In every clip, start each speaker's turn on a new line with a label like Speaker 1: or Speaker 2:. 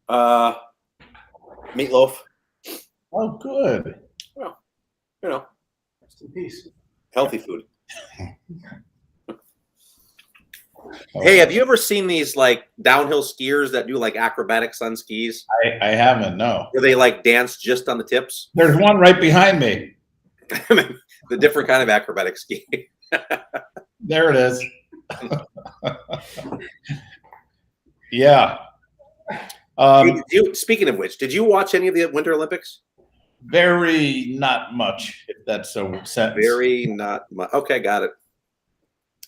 Speaker 1: Meatloaf.
Speaker 2: Oh, good.
Speaker 1: Well, you know,
Speaker 3: Rest in peace.
Speaker 1: healthy food. Hey, have you ever seen these like downhill skiers that do like acrobatics on skis?
Speaker 2: I haven't, no.
Speaker 1: Where they like dance just on the tips?
Speaker 2: There's one right behind me.
Speaker 1: The different kind of acrobatic ski.
Speaker 2: There it is. Yeah.
Speaker 1: Speaking of which, did you watch any of the Winter Olympics?
Speaker 2: Very not much, if that's so sentence.
Speaker 1: Very not much. Okay, got it.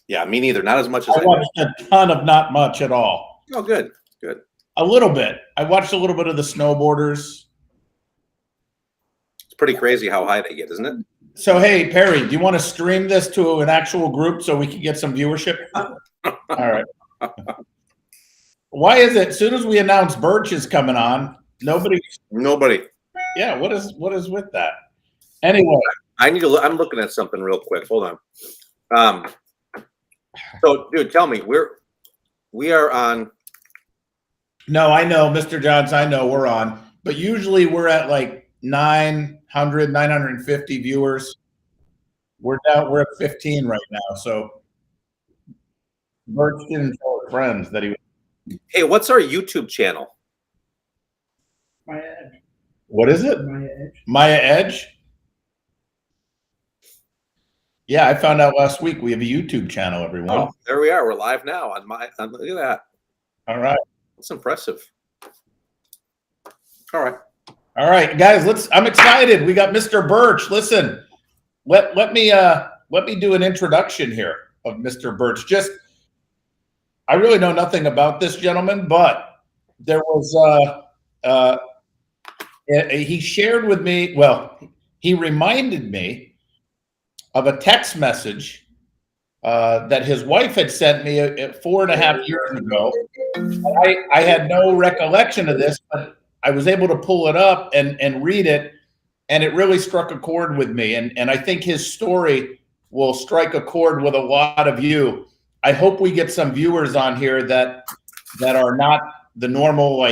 Speaker 1: Yeah, me neither. Not as much as
Speaker 2: I watched a ton of not much at all.
Speaker 1: Oh, good, good.
Speaker 2: A little bit. I watched a little bit of the snowboarders.
Speaker 1: It's pretty crazy how high they get, isn't it?
Speaker 2: So, hey, Perry, do you want to stream this to an actual group so we can get some viewership? All right. Why is it as soon as we announce Burch is coming on, nobody? Yeah, what is with that? Anyway,
Speaker 1: I need to look. I'm looking at something real quick. Hold on. So, dude, tell me, we are on.
Speaker 2: No, I know, Mr. Johns, I know we're on, but usually we're at like 900, 950 viewers. We're at 15 right now. So Burch didn't tell his friends that he was.
Speaker 1: Hey, what's our YouTube channel?
Speaker 3: MAIA Edge.
Speaker 2: What is it?
Speaker 3: MAIA Edge.
Speaker 2: MAIA Edge? Yeah, I found out last week we have a YouTube channel, everyone.
Speaker 1: Oh, there we are. We're live now on look at that.
Speaker 2: All right.
Speaker 1: That's impressive. All right,
Speaker 2: guys, I'm excited. We got Mr. Burch. Listen, let me do an introduction here of Mr. Burch. I really know nothing about this gentleman, but there was he shared with me, he reminded me of a text message that his wife had sent me 4.5 years ago. I had no recollection of this, but I was able to pull it up and read it, and it really struck a chord with me. And I think his story will strike a chord with a lot of you. I hope we get some viewers on here that are not the normal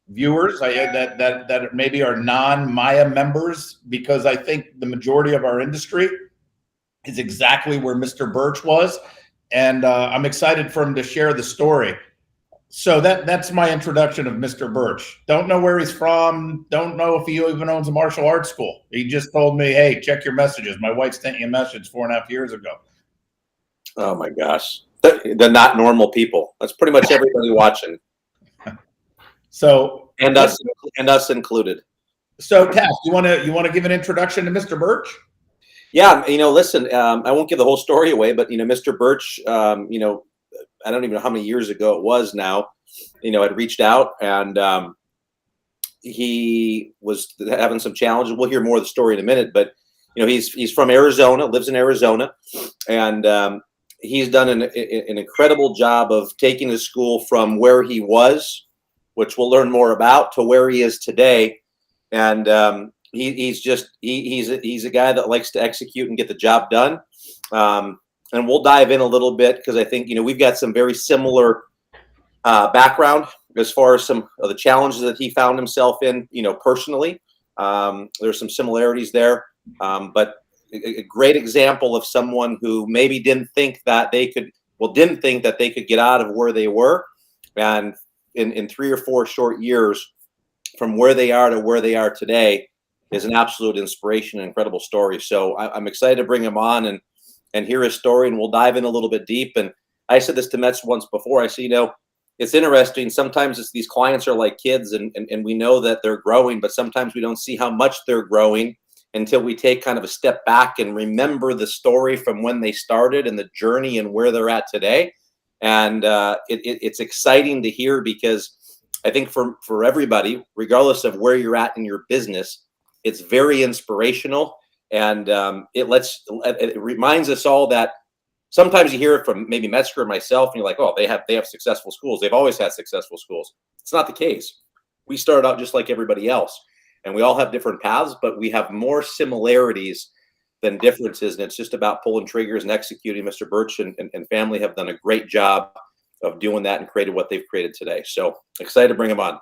Speaker 2: viewers, that maybe are non-MAIA members, because I think the majority of our industry is exactly where Mr. Burch was, and I'm excited for him to share the story. So that's my introduction of Mr. Burch. Don't know where he's from. Don't know if he even owns a martial arts school. He just told me, hey, check your messages. My wife sent you a message 4.5 years ago.
Speaker 1: Oh my gosh. The not normal people. That's pretty much everybody watching.
Speaker 2: So
Speaker 1: and us included.
Speaker 2: So Tass, you want to give an introduction to Mr. Burch?
Speaker 1: Yeah, listen, I won't give the whole story away, but Mr. Burch, I don't even know how many years ago it was now, had reached out, and he was having some challenges. We'll hear more of the story in a minute, but he's from Arizona, lives in Arizona, and he's done an incredible job of taking his school from where he was, which we'll learn more about, to where he is today. And he's a guy that likes to execute and get the job done. And we'll dive in a little bit, because I think we've got some very similar background as far as some of the challenges that he found himself in, personally. There's some similarities there, but a great example of someone who maybe didn't think that they could get out of where they were, and in 3 or 4 short years from where they are to where they are today is an absolute inspiration and incredible story. So I'm excited to bring him on and hear his story, and we'll dive in a little bit deep. And I said this to Metz once before. I said, it's interesting. Sometimes these clients are like kids, and we know that they're growing, but sometimes we don't see how much they're growing until we take kind of a step back and remember the story from when they started and the journey and where they're at today. And it's exciting to hear, because I think for everybody, regardless of where you're at in your business, it's very inspirational. And it reminds us all that sometimes you hear it from maybe Metzger or myself, and you're like, oh, they have successful schools. They've always had successful schools. It's not the case. We started out just like everybody else, and we all have different paths, but we have more similarities than differences. And it's just about pulling triggers and executing. Mr. Burch and family have done a great job of doing that and created what they've created today. So excited to bring him on.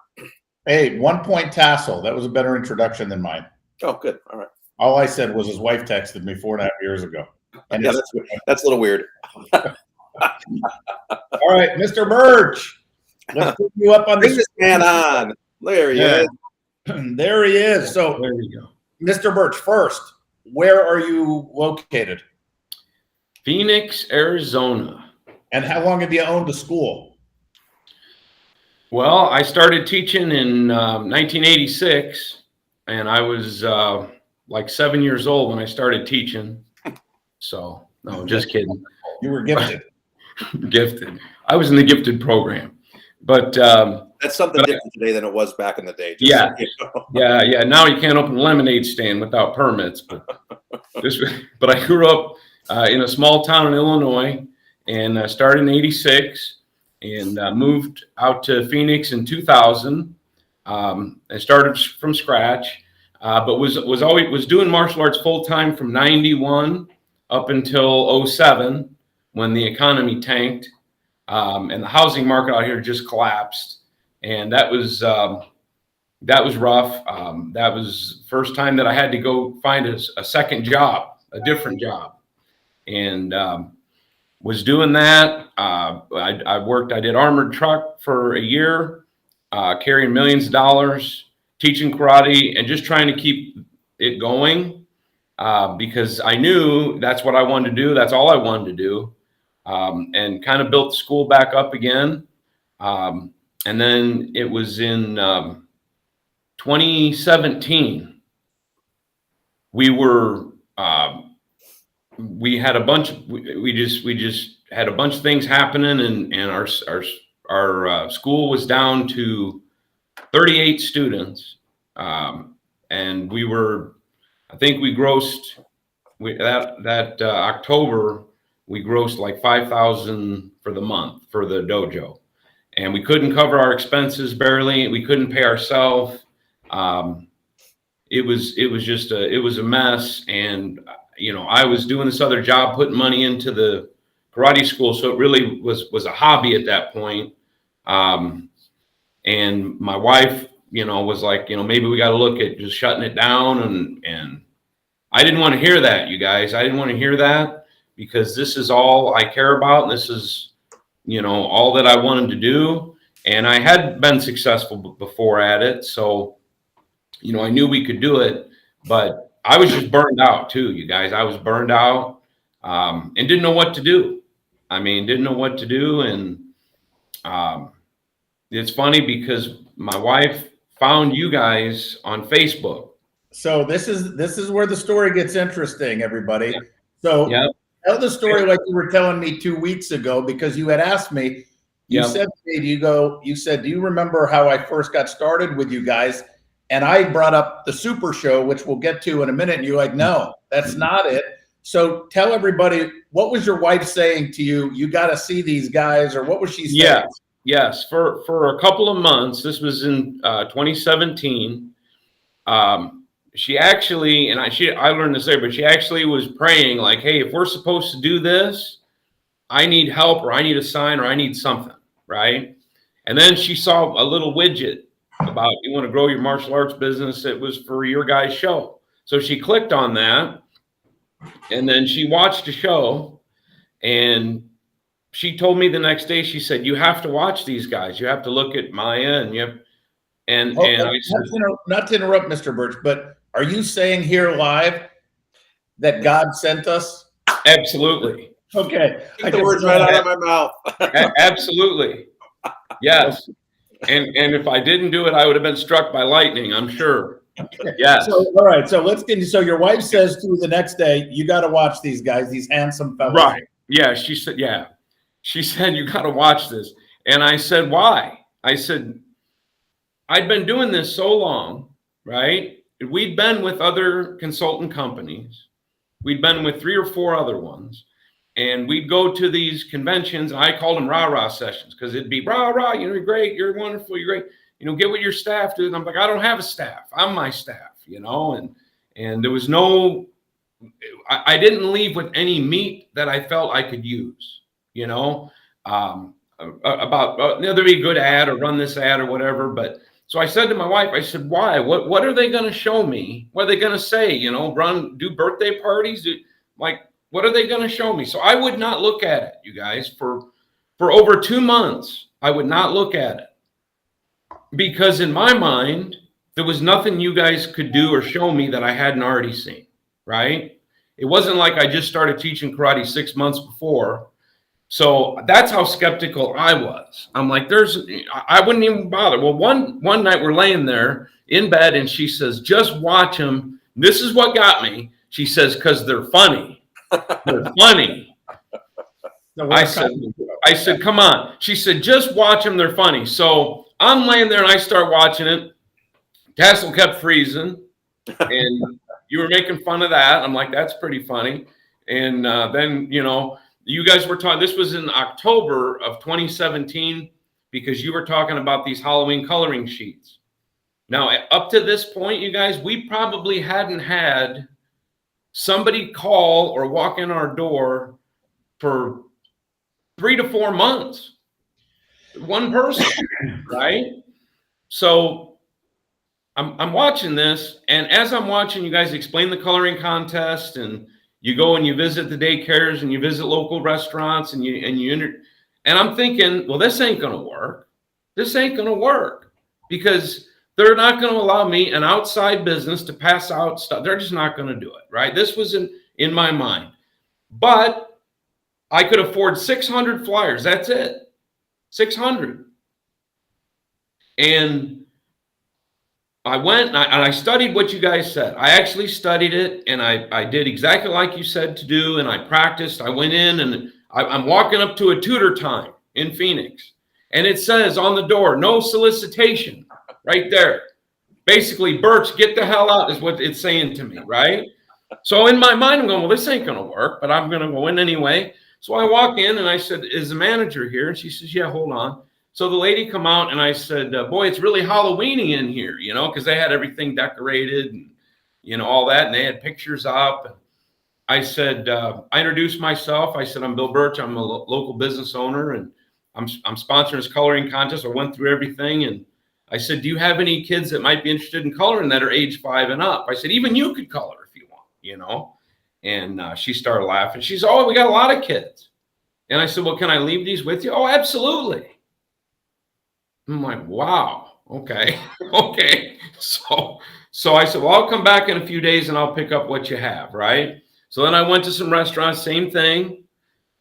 Speaker 2: Hey, 1 point Tassoul. That was a better introduction than mine.
Speaker 1: Oh, good. All right.
Speaker 2: All I said was his wife texted me 4.5 years ago. And
Speaker 1: Yeah, that's a little weird.
Speaker 2: all right, Mr. Burch. Let's put you up on
Speaker 1: Bring this man on. There he is.
Speaker 2: There he is. So
Speaker 4: There you go.
Speaker 2: Mr. Burch, first, where are you located?
Speaker 4: Phoenix, Arizona.
Speaker 2: And how long have you owned a school?
Speaker 4: Well, I started teaching in 1986, and I was like 7 years old when I started teaching. So, no, just kidding.
Speaker 2: You were gifted.
Speaker 4: Gifted. I was in the gifted program. But
Speaker 1: That's something different today than it was back in the day. Just
Speaker 4: Yeah.
Speaker 1: so you know.
Speaker 4: yeah. Now you can't open a lemonade stand without permits. But I grew up in a small town in Illinois, and started in '86, and moved out to Phoenix in 2000. And started from scratch, but was doing martial arts full time from '91 up until '07 when the economy tanked, and the housing market out here just collapsed, and that was rough. That was the first time that I had to go find a second job, a different job, and was doing that. I did armored truck for a year, carrying millions of dollars, teaching karate, and just trying to keep it going, because I knew that's what I wanted to do. That's all I wanted to do, and kind of built the school back up again. And then it was in 2017. We had a bunch. We just had a bunch of things happening, and our school was down to 38 students, and we were. I think we grossed that October. We grossed like $5,000 for the month for the dojo, and we couldn't cover our expenses barely. We couldn't pay ourselves. It was a mess, and I was doing this other job, putting money into the karate school, so it really was a hobby at that point. And my wife, was like, maybe we got to look at just shutting it down, and I didn't want to hear that, you guys. I didn't want to hear that, because this is all I care about, and this is, all that I wanted to do. And I had been successful before at it, so I knew we could do it, but I was just burned out too, you guys. I was burned out, and didn't know what to do. Didn't know what to do. And it's funny because my wife found you guys on Facebook.
Speaker 2: So this is where the story gets interesting, everybody. Yeah. So tell the story like you were telling me 2 weeks ago, because you had asked me. You said to me, you said, do you remember how I first got started with you guys? And I brought up the Super Show, which we'll get to in a minute. And you're like, no, that's not it. So tell everybody, what was your wife saying to you? You got to see these guys, or what was she saying?
Speaker 4: Yes. For a couple of months, this was in 2017. She actually, and I learned this there, but she actually was praying like, hey, if we're supposed to do this, I need help, or I need a sign, or I need something, right? And then she saw a little widget about, you want to grow your martial arts business. It was for your guys' show. So she clicked on that, and then she watched the show, and she told me the next day, she said, you have to watch these guys. You have to look at MAIA, and you have, and I said,
Speaker 2: not to interrupt, Mr. Burch, but are you saying here live that God sent us?
Speaker 4: Absolutely.
Speaker 2: Okay.
Speaker 1: Get the words right out of my mouth.
Speaker 4: Absolutely. Yes. And if I didn't do it, I would have been struck by lightning, I'm sure. Yes.
Speaker 2: So, all right. So let's get. So your wife says to you the next day, you got to watch these guys, these handsome fellows.
Speaker 4: Right. Yeah. She said, you got to watch this. And I said, why? I said, I'd been doing this so long, right? We'd been with other consultant companies. We'd been with 3 or 4 other ones. And we'd go to these conventions, and I called them rah-rah sessions, because it'd be rah-rah, you're great, you're wonderful, you're great. Get what your staff do. And I'm like, I don't have a staff. I'm my staff, and there was no, I didn't leave with any meat that I felt I could use, about, there'd be a good ad or run this ad or whatever, but So I said to my wife, I said, why? What are they going to show me? What are they going to say? You know, do birthday parties? Like, what are they going to show me? So I would not look at it, you guys, for over 2 months. I would not look at it because in my mind, there was nothing you guys could do or show me that I hadn't already seen, right? It wasn't like I just started teaching karate 6 months before. So that's how skeptical I was. I'm like, I wouldn't even bother. Well, one night we're laying there in bed and she says, just watch them. This is what got me. She says, because they're funny. They're funny. I said, come on. She said, just watch them. They're funny. So I'm laying there and I start watching it. Tassoul kept freezing and you were making fun of that. I'm like, that's pretty funny. And then, you know, you guys were talking, this was in October of 2017, because you were talking about these Halloween coloring sheets. Now, up to this point, you guys, we probably hadn't had somebody call or walk in our door for 3 to 4 months. One person, right? So I'm watching this, and as I'm watching you guys explain the coloring contest, and you go and you visit the daycares and you visit local restaurants and and I'm thinking, well, this ain't going to work. This ain't going to work because they're not going to allow me, an outside business, to pass out stuff. They're just not going to do it, right? This was in my mind. But I could afford 600 flyers. That's it. 600. And I went and I studied what you guys said. I actually studied it, and I did exactly like you said to do, and I practiced. I went in, and I'm walking up to a tutor time in Phoenix, and it says on the door, no solicitation, right there. Basically, Burch, get the hell out is what it's saying to me, right? So in my mind, I'm going, well, this ain't going to work, but I'm going to go in anyway. So I walk in, and I said, is the manager here? And she says, yeah, hold on. So the lady come out and I said, boy, it's really Halloweeny in here, you know, because they had everything decorated and, you know, all that. And they had pictures up. And I said, I introduced myself. I said, I'm Bill Burch. I'm a local business owner, and I'm sponsoring this coloring contest. I went through everything. And I said, do you have any kids that might be interested in coloring that are age 5 and up? I said, even you could color if you want, you know. And she started laughing. She said, oh, we got a lot of kids. And I said, well, can I leave these with you? Oh, absolutely. I'm like, wow, okay, okay. So I said, well, I'll come back in a few days and I'll pick up what you have, right? So then I went to some restaurants, same thing,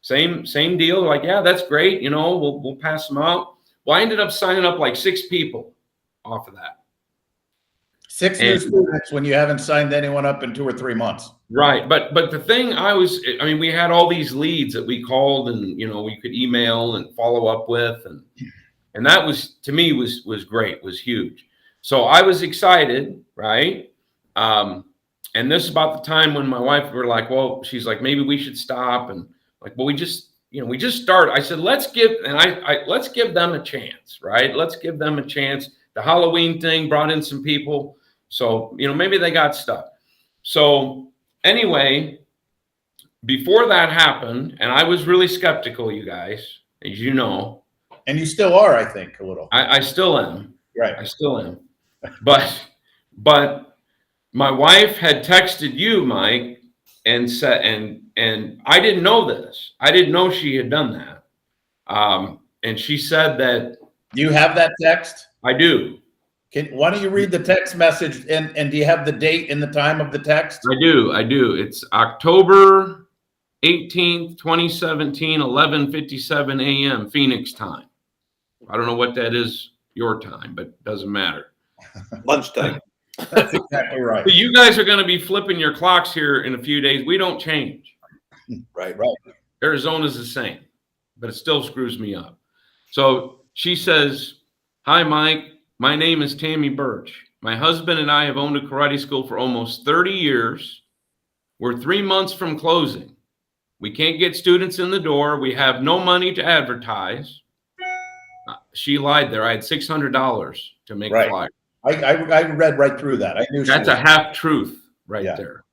Speaker 4: same deal. They're like, yeah, that's great. You know, we'll pass them out. Well, I ended up signing up like 6 people off of that.
Speaker 2: 6 new students when you haven't signed anyone up in 2 or 3 months.
Speaker 4: Right. But the thing we had all these leads that we called, and, you know, we could email and follow up with, and that was, to me, was great, was huge. So I was excited, right? And this is about the time when my wife were like, well, she's like, maybe we should stop. And like, well, we just started. I said, let's give them a chance, right? Let's give them a chance. The Halloween thing brought in some people. So, you know, maybe they got stuck. So anyway, before that happened, and I was really skeptical, you guys, as you know.
Speaker 2: And you still are, I think, a little.
Speaker 4: I still am.
Speaker 2: Right.
Speaker 4: I still am. But my wife had texted you, Mike, and said, and I didn't know this. I didn't know she had done that. And she said that.
Speaker 2: You have that text?
Speaker 4: I do.
Speaker 2: Why don't you read the text message, and do you have the date and the time of the text?
Speaker 4: I do. It's October 18th, 2017, 11:57 a.m. Phoenix time. I don't know what that is your time, but it doesn't matter.
Speaker 1: Lunchtime.
Speaker 2: That's exactly right.
Speaker 4: But you guys are going to be flipping your clocks here in a few days. We don't change.
Speaker 1: Right.
Speaker 4: Arizona's the same, but it still screws me up. So she says, hi, Mike. My name is Tammy Burch. My husband and I have owned a karate school for almost 30 years. We're 3 months from closing. We can't get students in the door. We have no money to advertise. She lied there. I had $600 to make a flyer.
Speaker 2: I read right through that. I knew
Speaker 4: that's a half truth right there.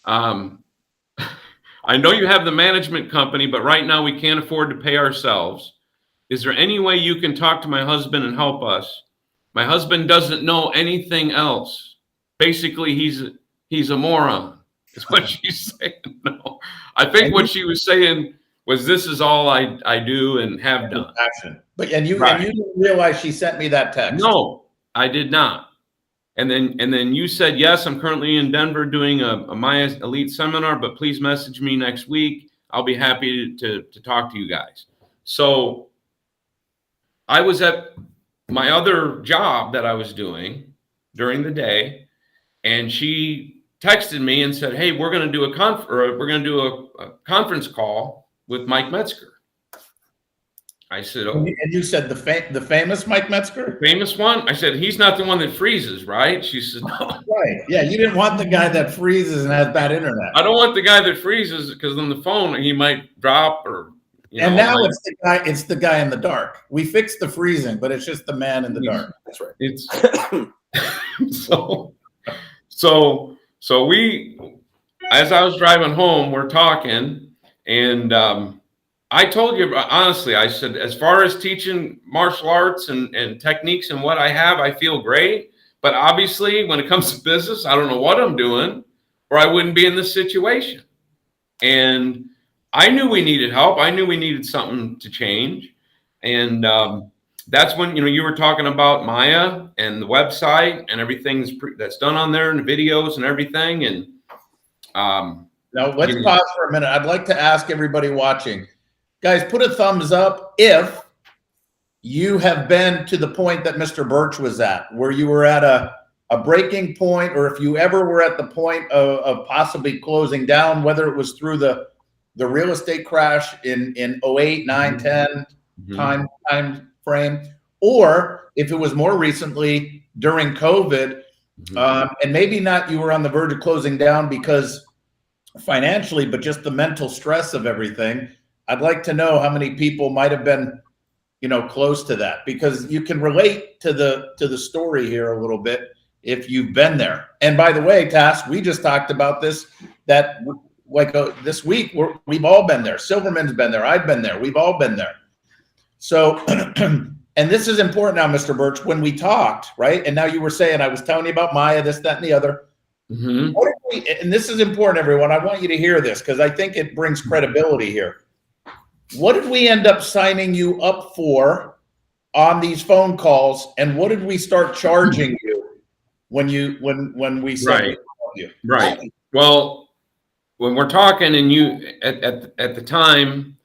Speaker 4: I know you have the management company, but right now we can't afford to pay ourselves. Is there any way you can talk to my husband and help us? My husband doesn't know anything else. Basically, he's a moron. Is what she's saying. No, I think what she was saying was, this is all I do and have done.
Speaker 2: Action. But and you
Speaker 4: Right.
Speaker 2: didn't realize she sent me that text.
Speaker 4: No, I did not. And then you said, yes, I'm currently in Denver doing a MAIA Elite seminar, but please message me next week. I'll be happy to talk to you guys. So I was at my other job that I was doing during the day, and she texted me and said, hey, we're going to do a conference call with Mike Metzger. I said, oh,
Speaker 2: And you said the famous Mike Metzger?
Speaker 4: famous one? I said, he's not the one that freezes, right? She said, no.
Speaker 2: Right. Yeah, you didn't want the guy that freezes and has bad internet.
Speaker 4: I don't want the guy that freezes, because on the phone he might drop, or
Speaker 2: And now it's the guy in the dark. We fixed the freezing, but it's just the man in the dark.
Speaker 1: That's right.
Speaker 4: It's so we, as I was driving home, we're talking, and I told you, honestly, I said, as far as teaching martial arts and techniques and what I have, I feel great. But obviously, when it comes to business, I don't know what I'm doing, or I wouldn't be in this situation. And I knew we needed help. I knew we needed something to change. And that's when, you were talking about MAIA and the website and everything that's done on there, and the videos and everything. And
Speaker 2: now let's pause for a minute. I'd like to ask everybody watching, guys, put a thumbs up if you have been to the point that Mr. Burch was at, where you were at a breaking point, or if you ever were at the point of possibly closing down, whether it was through the real estate crash in 08, 9, 10 time frame, or if it was more recently during COVID, and maybe not, you were on the verge of closing down because financially, but just the mental stress of everything. I'd like to know how many people might have been, close to that, because you can relate to the story here a little bit if you've been there. And by the way, Tass, we just talked about this, that this week, we've all been there. Silverman's been there. I've been there. We've all been there. So, and this is important now, Mr. Burch, when we talked, right? And now you were saying, I was telling you about MAIA, this, that, and the other. What if and this is important, everyone. I want you to hear this, because I think it brings credibility here. What did we end up signing you up for on these phone calls? And what did we start charging you when we said you?
Speaker 4: Right. Well, when we're talking, and you at the time,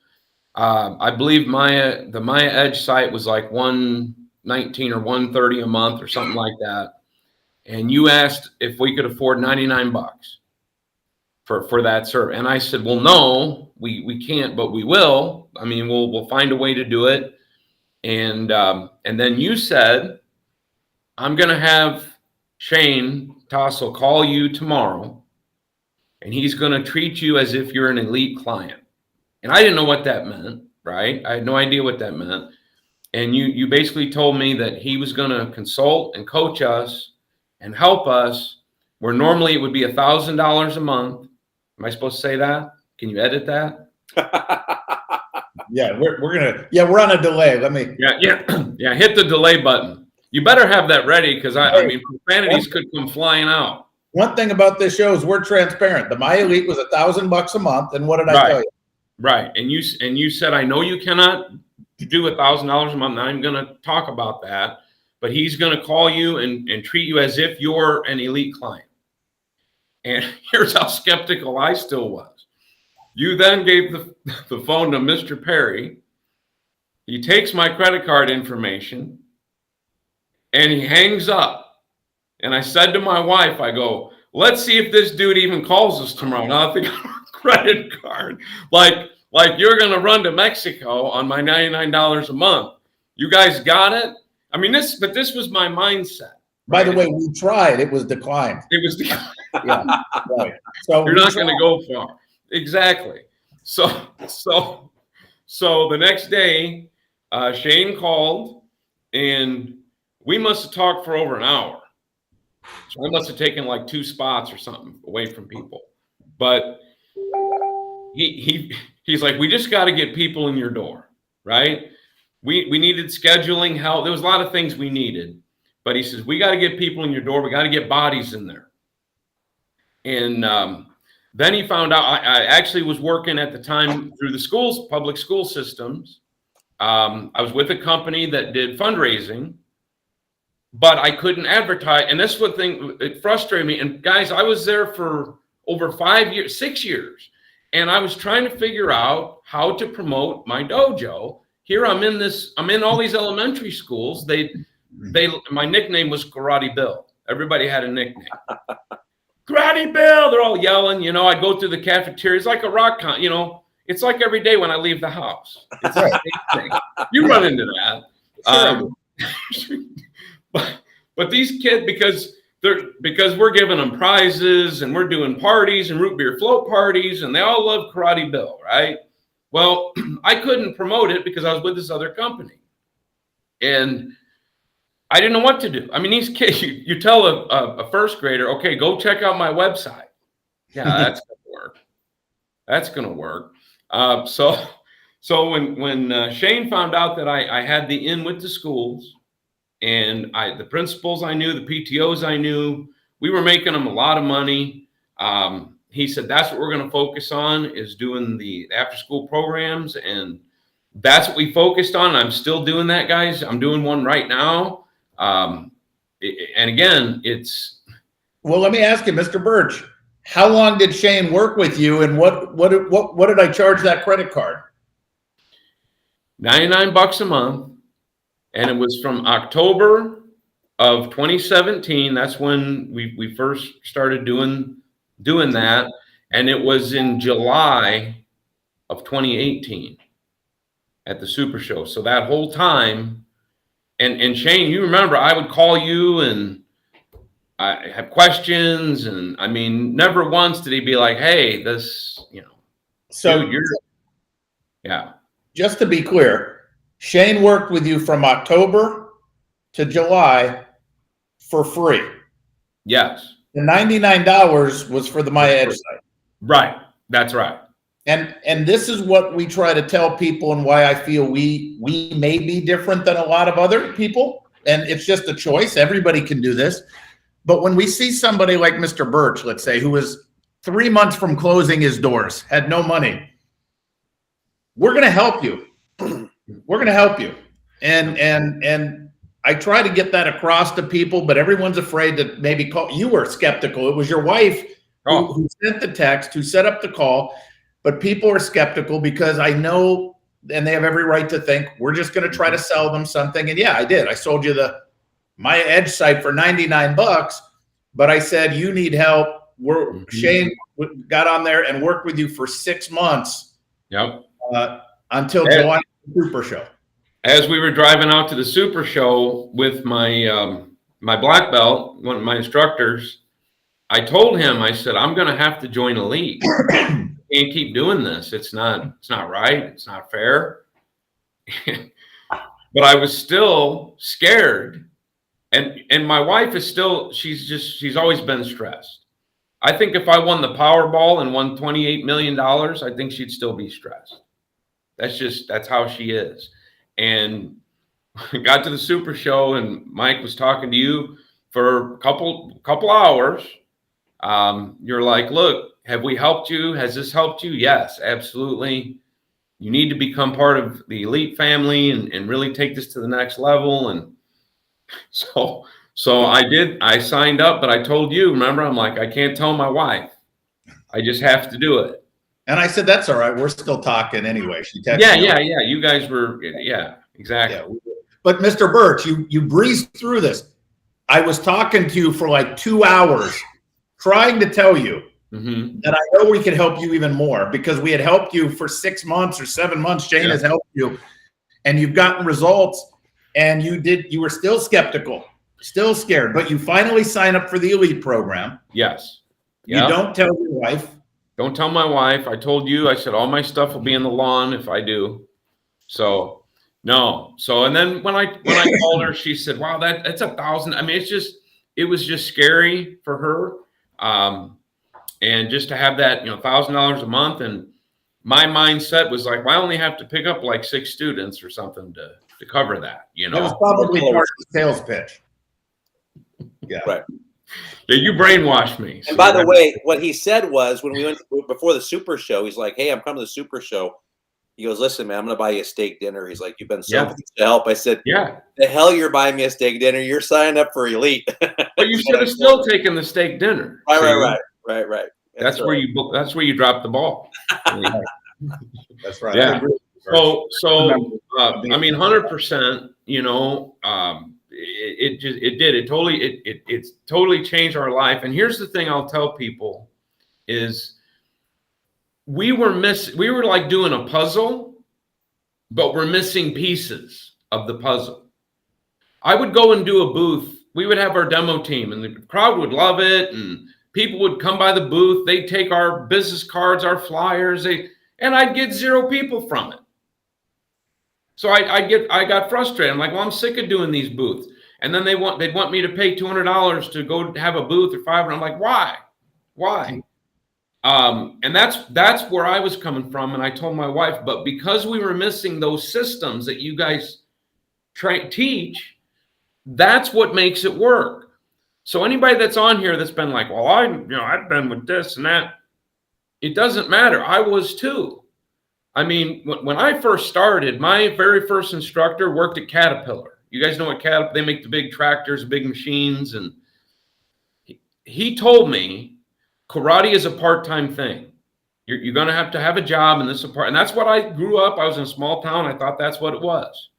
Speaker 4: I believe the MAIA Edge site was like $119 or $130 a month or something like that. And you asked if we could afford $99 for that service. And I said, well, no, we can't, but we will. I mean, we'll find a way to do it. And then you said, I'm going to have Shane Tassoul call you tomorrow, and he's going to treat you as if you're an elite client. And I didn't know what that meant, right? I had no idea what that meant. And you basically told me that he was going to consult and coach us and help us, where normally it would be $1,000 a month. Am I supposed to say that? Can you edit that?
Speaker 2: Yeah, we're on a delay. Let me.
Speaker 4: Yeah. Hit the delay button. You better have that ready, because I mean, profanities could come flying out.
Speaker 2: One thing about this show is we're transparent. The MAIA Elite was $1,000 a month, and what did I tell you?
Speaker 4: Right, and you said, I know you cannot do $1,000 a month. And I'm going to talk about that, but he's going to call you and treat you as if you're an elite client. And here's how skeptical I still was. You then gave the phone to Mr. Perry. He takes my credit card information and he hangs up. And I said to my wife, I go, let's see if this dude even calls us tomorrow. Now I think our credit card, like you're going to run to Mexico on my $99 a month. You guys got it? I mean, this was my mindset.
Speaker 2: By the way, we tried. It was declined.
Speaker 4: It was declined.
Speaker 2: Yeah, right. So
Speaker 4: you're not going to go far. Exactly. So the next day, Shane called, and we must have talked for over an hour. So I must have taken like 2 spots or something away from people. But he's like, we just got to get people in your door, right? We needed scheduling help. There was a lot of things we needed. but he says, we got to get people in your door. We got to get bodies in there. And then he found out I actually was working at the time through the schools, public school systems. I was with a company that did fundraising, but I couldn't advertise. And that's what it frustrated me. And guys, I was there for over 5 years, 6 years. And I was trying to figure out how to promote my dojo. Here I'm in all these elementary schools. My nickname was Karate Bill. Everybody had a nickname. Karate Bill, they're all yelling, you know. I go through the cafeteria. It's like a rock con, you know. It's like every day when I leave the house. It's the same thing. You run into that. Sure. But these kids, because we're giving them prizes and we're doing parties and root beer float parties, and they all love Karate Bill, right? Well, I couldn't promote it because I was with this other company, and I didn't know what to do. I mean, these kids, you tell a first grader, okay, go check out my website. Yeah, that's going to work. That's going to work. So when Shane found out that I had the in with the schools, and the principals I knew, the PTOs I knew, we were making them a lot of money. He said, that's what we're going to focus on, is doing the after school programs. And that's what we focused on. I'm still doing that, guys. I'm doing one right now. And again,
Speaker 2: well, let me ask you, Mr. Burch, how long did Shane work with you, and what did I charge that credit card?
Speaker 4: $99 a month. And it was from October of 2017. That's when we first started doing that. And it was in July of 2018 at the Super Show. So that whole time, and Shane, you remember, I would call you and I have questions, and I mean, never once did he be like, hey, this, you know,
Speaker 2: so
Speaker 4: dude, yeah.
Speaker 2: Just to be clear, Shane worked with you from October to July for free.
Speaker 4: Yes.
Speaker 2: The $99 was for the MAIA Edge site.
Speaker 4: Right. That's right.
Speaker 2: And this is what we try to tell people, and why I feel we may be different than a lot of other people. And it's just a choice. Everybody can do this. But when we see somebody like Mr. Burch, let's say, who was 3 months from closing his doors, had no money, we're going to help you. We're going to help you. And I try to get that across to people, but everyone's afraid to maybe call. You were skeptical. It was your wife who sent the text, who set up the call. But people are skeptical because I know, and they have every right to think, we're just going to try to sell them something. And yeah, I did. I sold you the MAIA Edge site for $99, but I said, you need help. Shane got on there and worked with you for 6 months.
Speaker 4: Yep.
Speaker 2: Until July Super Show.
Speaker 4: As we were driving out to the Super Show with my my black belt, one of my instructors, I told him, I said, I'm going to have to join a league. Can't keep doing this. It's not right. It's not fair. But I was still scared. And my wife is still, she's always been stressed. I think if I won the Powerball and won $28 million, I think she'd still be stressed. That's how she is. And I got to the Super Show, and Mike was talking to you for a couple hours. You're like, look, have we helped you? Has this helped you? Yes, absolutely. You need to become part of the elite family and really take this to the next level. And so I did. I signed up, but I told you, remember, I'm like, I can't tell my wife. I just have to do it.
Speaker 2: And I said, that's all right. We're still talking anyway. She texted me.
Speaker 4: Yeah. You guys were, yeah, exactly.
Speaker 2: Yeah. But Mr. Burch, you breezed through this. I was talking to you for like 2 hours, trying to tell you that I know we could help you even more, because we had helped you for 6 months or 7 months. Shane has helped you, and you've gotten results, and you were still skeptical, still scared, but you finally signed up for the elite program.
Speaker 4: Yes.
Speaker 2: You don't tell your wife.
Speaker 4: Don't tell my wife. I told you, I said, all my stuff will be in the lawn if I do. So no. So, and then when I called her, she said, wow, that's $1,000. I mean, it was just scary for her. And just to have that, $1,000 a month. And my mindset was like, well, I only have to pick up like 6 students or something to cover that,
Speaker 2: It was probably part of the sales pitch. Yeah.
Speaker 1: Right.
Speaker 4: Yeah, you brainwashed me.
Speaker 1: And by the way, what he said was when we went before the Super Show, he's like, "Hey, I'm coming to the Super Show." He goes, "Listen, man, I'm going to buy you a steak dinner." He's like, "You've been so pleased to help." I said,
Speaker 4: yeah,
Speaker 1: "The hell you're buying me a steak dinner? You're signing up for Elite."
Speaker 4: but you should have still taken the steak dinner.
Speaker 1: Right.
Speaker 4: That's where you dropped the ball.
Speaker 2: That's right.
Speaker 4: Yeah.
Speaker 2: I agree.
Speaker 4: So I mean, 100%. You know, it totally changed our life. And here's the thing I'll tell people is we were like doing a puzzle, but we're missing pieces of the puzzle. I would go and do a booth. We would have our demo team and the crowd would love it. And people would come by the booth. They'd take our business cards, our flyers, and I'd get 0 people from it. So I got frustrated. I'm like, well, I'm sick of doing these booths. And then they'd want me to pay $200 to go have a booth or $500. I'm like, why? And that's where I was coming from. And I told my wife, but because we were missing those systems that you guys teach, that's what makes it work. So anybody that's on here that's been like, well, I've been with this and that, it doesn't matter. I was too. I mean, when I first started, my very first instructor worked at Caterpillar. You guys know what Caterpillar, they make the big tractors, big machines. And he told me karate is a part-time thing. You're going to have a job in this apartment. And that's what I grew up. I was in a small town. I thought that's what it was.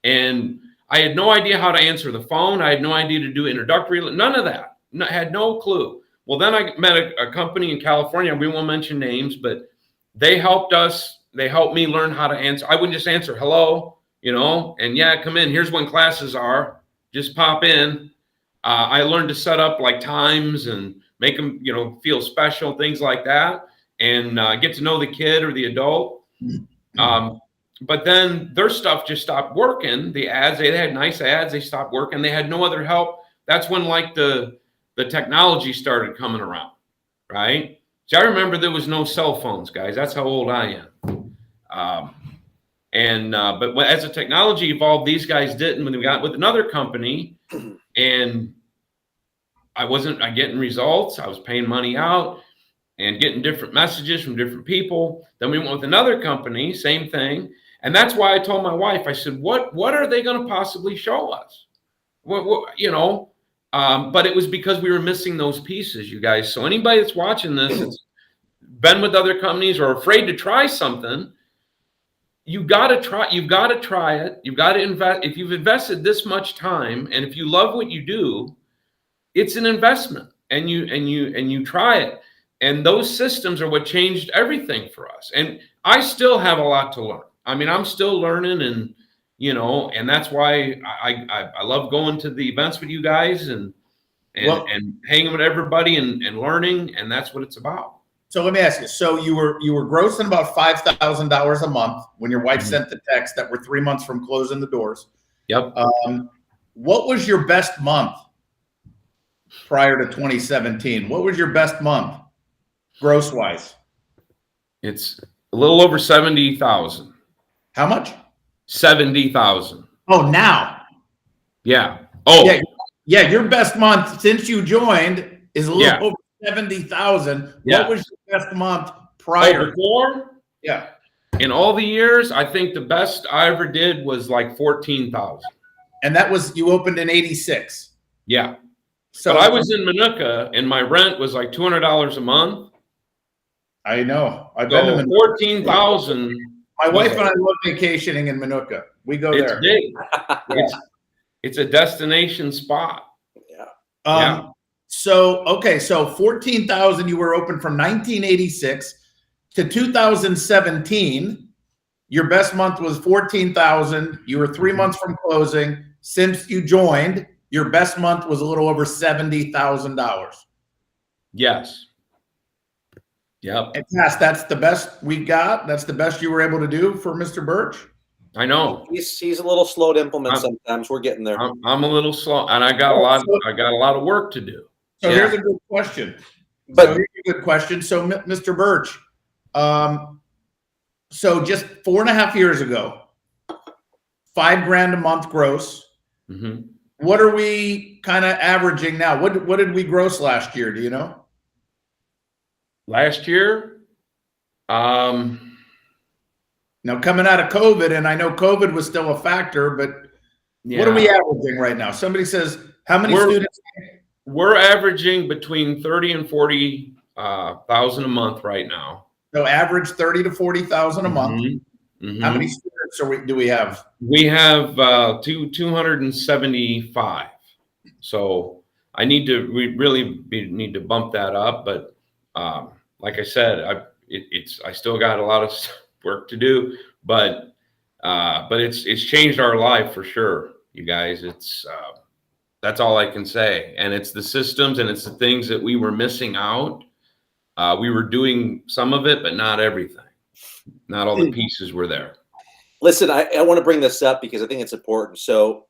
Speaker 4: And I had no idea how to answer the phone. I had no idea to do introductory, none of that. I had no clue. Well, then I met a company in California. We won't mention names, but they helped us. They helped me learn how to answer. I wouldn't just answer hello, and yeah, come in. Here's when classes are. Just pop in. I learned to set up like times and make them, feel special, things like that, and get to know the kid or the adult. But then their stuff just stopped working. The ads, they had nice ads. They stopped working. They had no other help. That's when like the technology started coming around, right? See, I remember there was no cell phones, guys. That's how old I am. But as the technology evolved, these guys didn't. When we got with another company, and I wasn't getting results. I was paying money out and getting different messages from different people. Then we went with another company, same thing. And that's why I told my wife, I said, what are they going to possibly show us? But it was because we were missing those pieces, you guys. So anybody that's watching this, that's been with other companies or afraid to try something, you've got to try it. You've got to invest. If you've invested this much time, and if you love what you do, it's an investment, and you try it. And those systems are what changed everything for us. And I still have a lot to learn. I mean, I'm still learning, and and that's why I love going to the events with you guys and hanging with everybody and learning, and that's what it's about.
Speaker 2: So let me ask you. So you were grossing about $5,000 a month when your wife sent the text that we're 3 months from closing the doors.
Speaker 4: Yep.
Speaker 2: What was your best month prior to 2017? What was your best month, gross wise? It's
Speaker 4: a little over 70,000.
Speaker 2: How much?
Speaker 4: 70,000.
Speaker 2: Oh, now.
Speaker 4: Yeah. Oh,
Speaker 2: yeah. Your best month since you joined is a little over 70,000.
Speaker 4: Yeah.
Speaker 2: What was your best month prior?
Speaker 4: Before?
Speaker 2: Yeah.
Speaker 4: In all the years, I think the best I ever did was like 14,000.
Speaker 2: And that was, you opened in 86.
Speaker 4: Yeah.
Speaker 2: So
Speaker 4: but I was in Minooka and my rent was like $200 a month.
Speaker 2: I know. I've been to Minooka.
Speaker 4: 14,000.
Speaker 2: My wife and I love vacationing in Minooka. We go there.
Speaker 4: It's big. It's a destination spot.
Speaker 2: Yeah. So 14,000, you were open from 1986 to 2017. Your best month was 14,000. You were 3 months from closing. Since you joined, your best month was a little over $70,000.
Speaker 4: Yes. Yep.
Speaker 2: And Cass, that's the best we got. That's the best you were able to do for Mr. Burch.
Speaker 4: I know.
Speaker 1: He's a little slow to implement sometimes. We're getting there.
Speaker 4: I'm a little slow, and I got a lot of work to do.
Speaker 2: So here's a good question. So Mr. Burch, so just 4.5 years ago, $5,000 a month gross.
Speaker 4: Mm-hmm.
Speaker 2: What are we kind of averaging now? What did we gross last year? Do you know?
Speaker 4: Last year,
Speaker 2: Now coming out of COVID, and I know COVID was still a factor, but what are we averaging right now? Somebody says, how many students?
Speaker 4: We're averaging between 30 and 40,000 a month right now.
Speaker 2: So average 30 to 40,000 a month.
Speaker 4: Mm-hmm.
Speaker 2: How many students do we have?
Speaker 4: We have 275. So we really need to bump that up. But like I said, I still got a lot of work to do, but it's changed our life for sure, you guys. That's all I can say. And it's the systems and it's the things that we were missing out. We were doing some of it, but not everything. Not all the pieces were there.
Speaker 1: Listen, I want to bring this up because I think it's important. So,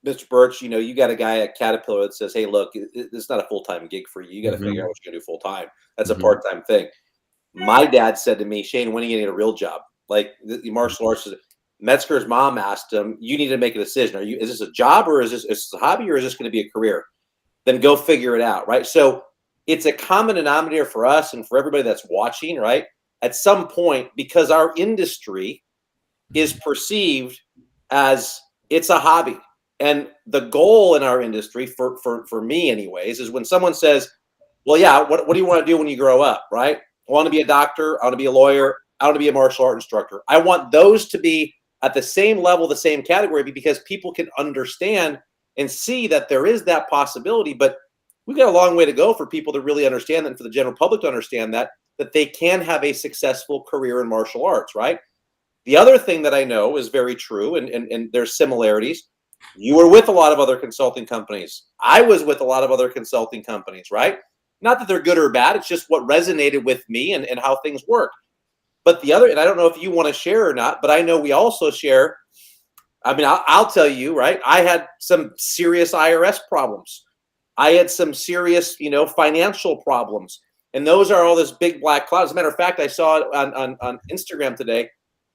Speaker 1: Mr. Burch, you got a guy at Caterpillar that says, hey, look, it's not a full-time gig for you. You got to figure out what you're going to do full-time. That's a part-time thing. My dad said to me, Shane, when are you going to get a real job? Like the martial arts, Metzger's mom asked him, you need to make a decision. Is this a job or is this a hobby or is this going to be a career? Then go figure it out, right? So it's a common denominator for us and for everybody that's watching, right? At some point, because our industry is perceived as it's a hobby. And the goal in our industry, for me anyways, is when someone says, well, yeah, what do you want to do when you grow up, right? I want to be a doctor. I want to be a lawyer. I want to be a martial art instructor. I want those to be at the same level, the same category, because people can understand and see that there is that possibility. But we've got a long way to go for people to really understand that, and for the general public to understand that they can have a successful career in martial arts, right? The other thing that I know is very true, and there's similarities. You were with a lot of other consulting companies. I was with a lot of other consulting companies, right? Not that they're good or bad. It's just what resonated with me and how things work. But the other, and I don't know if you want to share or not, but I know we also share. I mean, I'll tell you, right? I had some serious IRS problems. I had some serious, financial problems. And those are all this big black cloud. As a matter of fact, I saw it on Instagram today.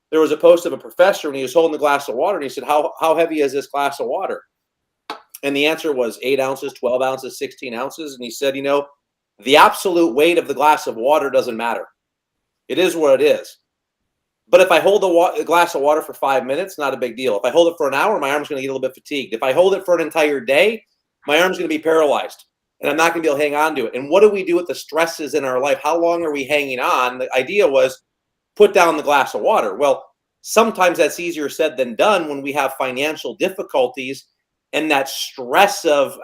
Speaker 1: There was a post of a professor and he was holding a glass of water and he said, how heavy is this glass of water? And the answer was 8 ounces, 12 ounces, 16 ounces. And he said, the absolute weight of the glass of water doesn't matter. It is what it is. But if I hold a glass of water for 5 minutes, not a big deal. If I hold it for an hour, my arm's going to get a little bit fatigued. If I hold it for an entire day, my arm's going to be paralyzed and I'm not going to be able to hang on to it. And what do we do with the stresses in our life? How long are we hanging on? The idea was put down the glass of water. Well, sometimes that's easier said than done when we have financial difficulties and that stress of,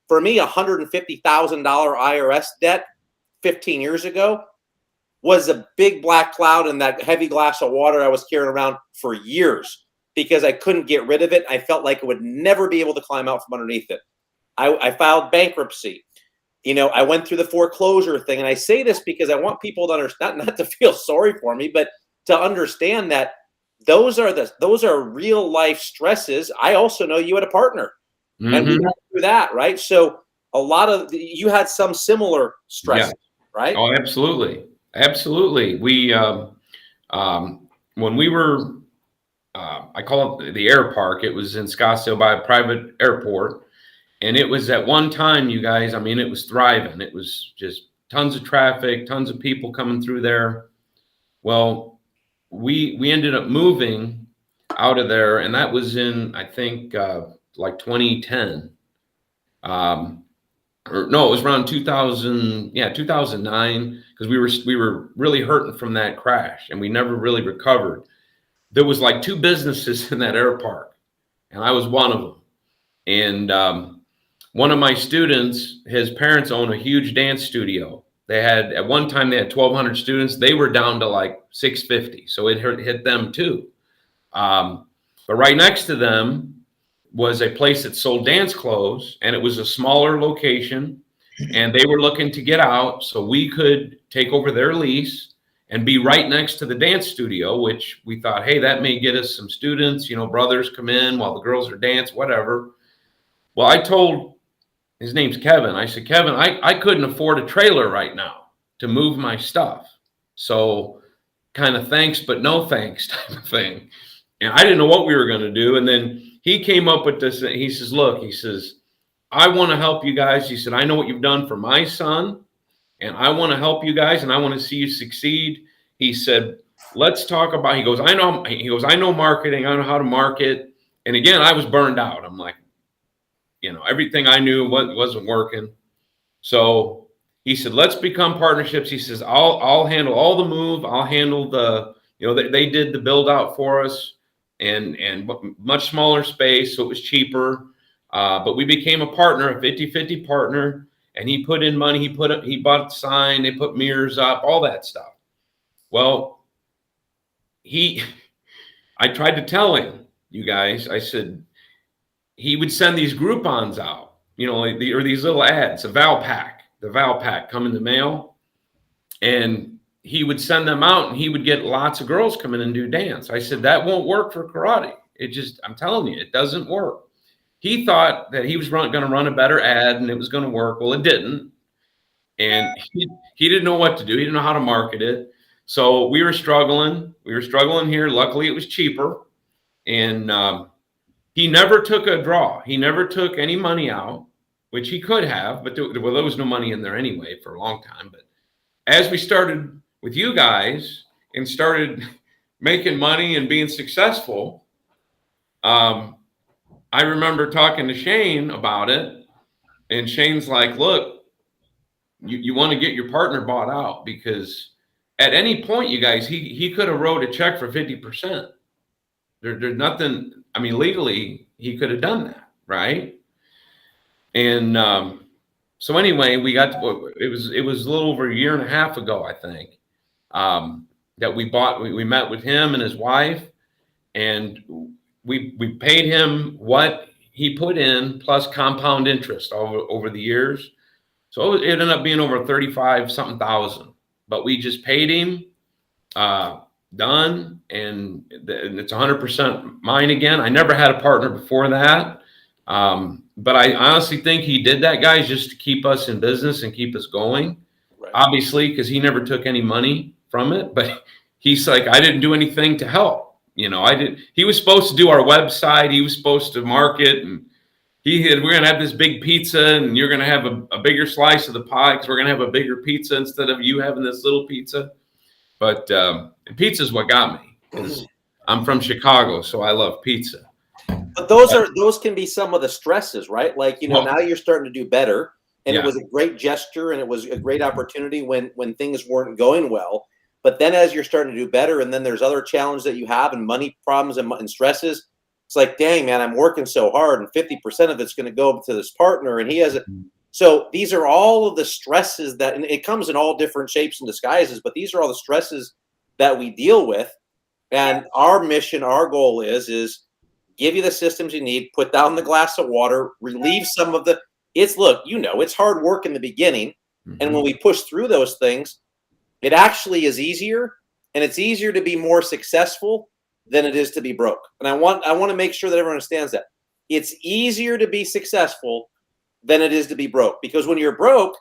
Speaker 1: for me, $150,000 IRS debt 15 years ago was a big black cloud in that heavy glass of water I was carrying around for years because I couldn't get rid of it. I felt like I would never be able to climb out from underneath it. I filed bankruptcy. I went through the foreclosure thing. And I say this because I want people to understand, not to feel sorry for me, but to understand that those are real life stresses. I also know you had a partner and we went through that, right? So a lot of you had some similar stresses, right?
Speaker 4: Oh, absolutely. Absolutely. We, when we were, I call it the air park, it was in Scottsdale by a private airport. And it was at one time, you guys, it was thriving. It was just tons of traffic, tons of people coming through there. Well, we ended up moving out of there. And that was in, I think, like 2010. Or no, it was around 2009, because we were really hurting from that crash and we never really recovered. There was like 2 businesses in that air park and I was one of them. And one of my students, his parents own a huge dance studio. At one time they had 1,200 students. They were down to like 650. So it hit them too. But right next to them was a place that sold dance clothes, and it was a smaller location, and they were looking to get out so we could take over their lease and be right next to the dance studio, which we thought, hey, that may get us some students, brothers come in while the girls are dance, whatever. Well, I told, his name's Kevin. I said, Kevin, I couldn't afford a trailer right now to move my stuff. So kind of thanks, but no thanks type of thing. And I didn't know what we were going to do. And then he came up with this. He says, look, he says, I want to help you guys. He said, I know what you've done for my son, and I want to help you guys, and I want to see you succeed. He said, let's talk about, he goes, I know marketing. I know how to market. And again, I was burned out. I'm like, everything I knew wasn't working. So he said, let's become partnerships. He says, I'll handle all the move. I'll handle the, they did the build out for us and much smaller space. So it was cheaper. But we became a partner, a 50-50 partner, and he put in money. He bought the sign, they put mirrors up, all that stuff. Well, I tried to tell him, you guys, I said, he would send these Groupons out, or these little ads, the Val Pack come in the mail, and he would send them out, and he would get lots of girls come in and do dance. I said, that won't work for karate. I'm telling you, it doesn't work. He thought that he was going to run a better ad and it was going to work. Well, it didn't. And he didn't know what to do. He didn't know how to market it. So we were struggling. Here. Luckily, it was cheaper. And he never took a draw. He never took any money out, which he could have. But there was no money in there anyway for a long time. But as we started with you guys and started making money and being successful, I remember talking to Shane about it, and Shane's like, look, you want to get your partner bought out, because at any point, you guys, he could have wrote a check for 50%. There's nothing, legally, he could have done that, right? And so anyway, we got to, it was a little over a year and a half ago, I think, that we met with him and his wife, and we paid him what he put in plus compound interest over the years. So it ended up being over 35-something thousand, but we just paid him, done. And it's 100% mine again. I never had a partner before that. But I honestly think he did that, guys, just to keep us in business and keep us going. Right. Obviously, because he never took any money from it, but he's like, I didn't do anything to help. He was supposed to do our website. He was supposed to market, and we're going to have this big pizza, and you're going to have a bigger slice of the pie because we're going to have a bigger pizza instead of you having this little pizza. But pizza is what got me, because I'm from Chicago, so I love pizza.
Speaker 1: But those can be some of the stresses, right? Like, now you're starting to do better, and it was a great gesture, and it was a great opportunity when things weren't going well. But then as you're starting to do better, and then there's other challenges that you have, and money problems and stresses, it's like, dang, man, I'm working so hard, and 50% of it's going to go to this partner, and he has it. So these are all of the stresses that, and it comes in all different shapes and disguises, but these are all the stresses that we deal with. And our mission, our goal is give you the systems you need, put down the glass of water, relieve some of it's hard work in the beginning. And when we push through those things, it actually is easier, and it's easier to be more successful than it is to be broke. And I want to make sure that everyone understands that. It's easier to be successful than it is to be broke, because when you're broke,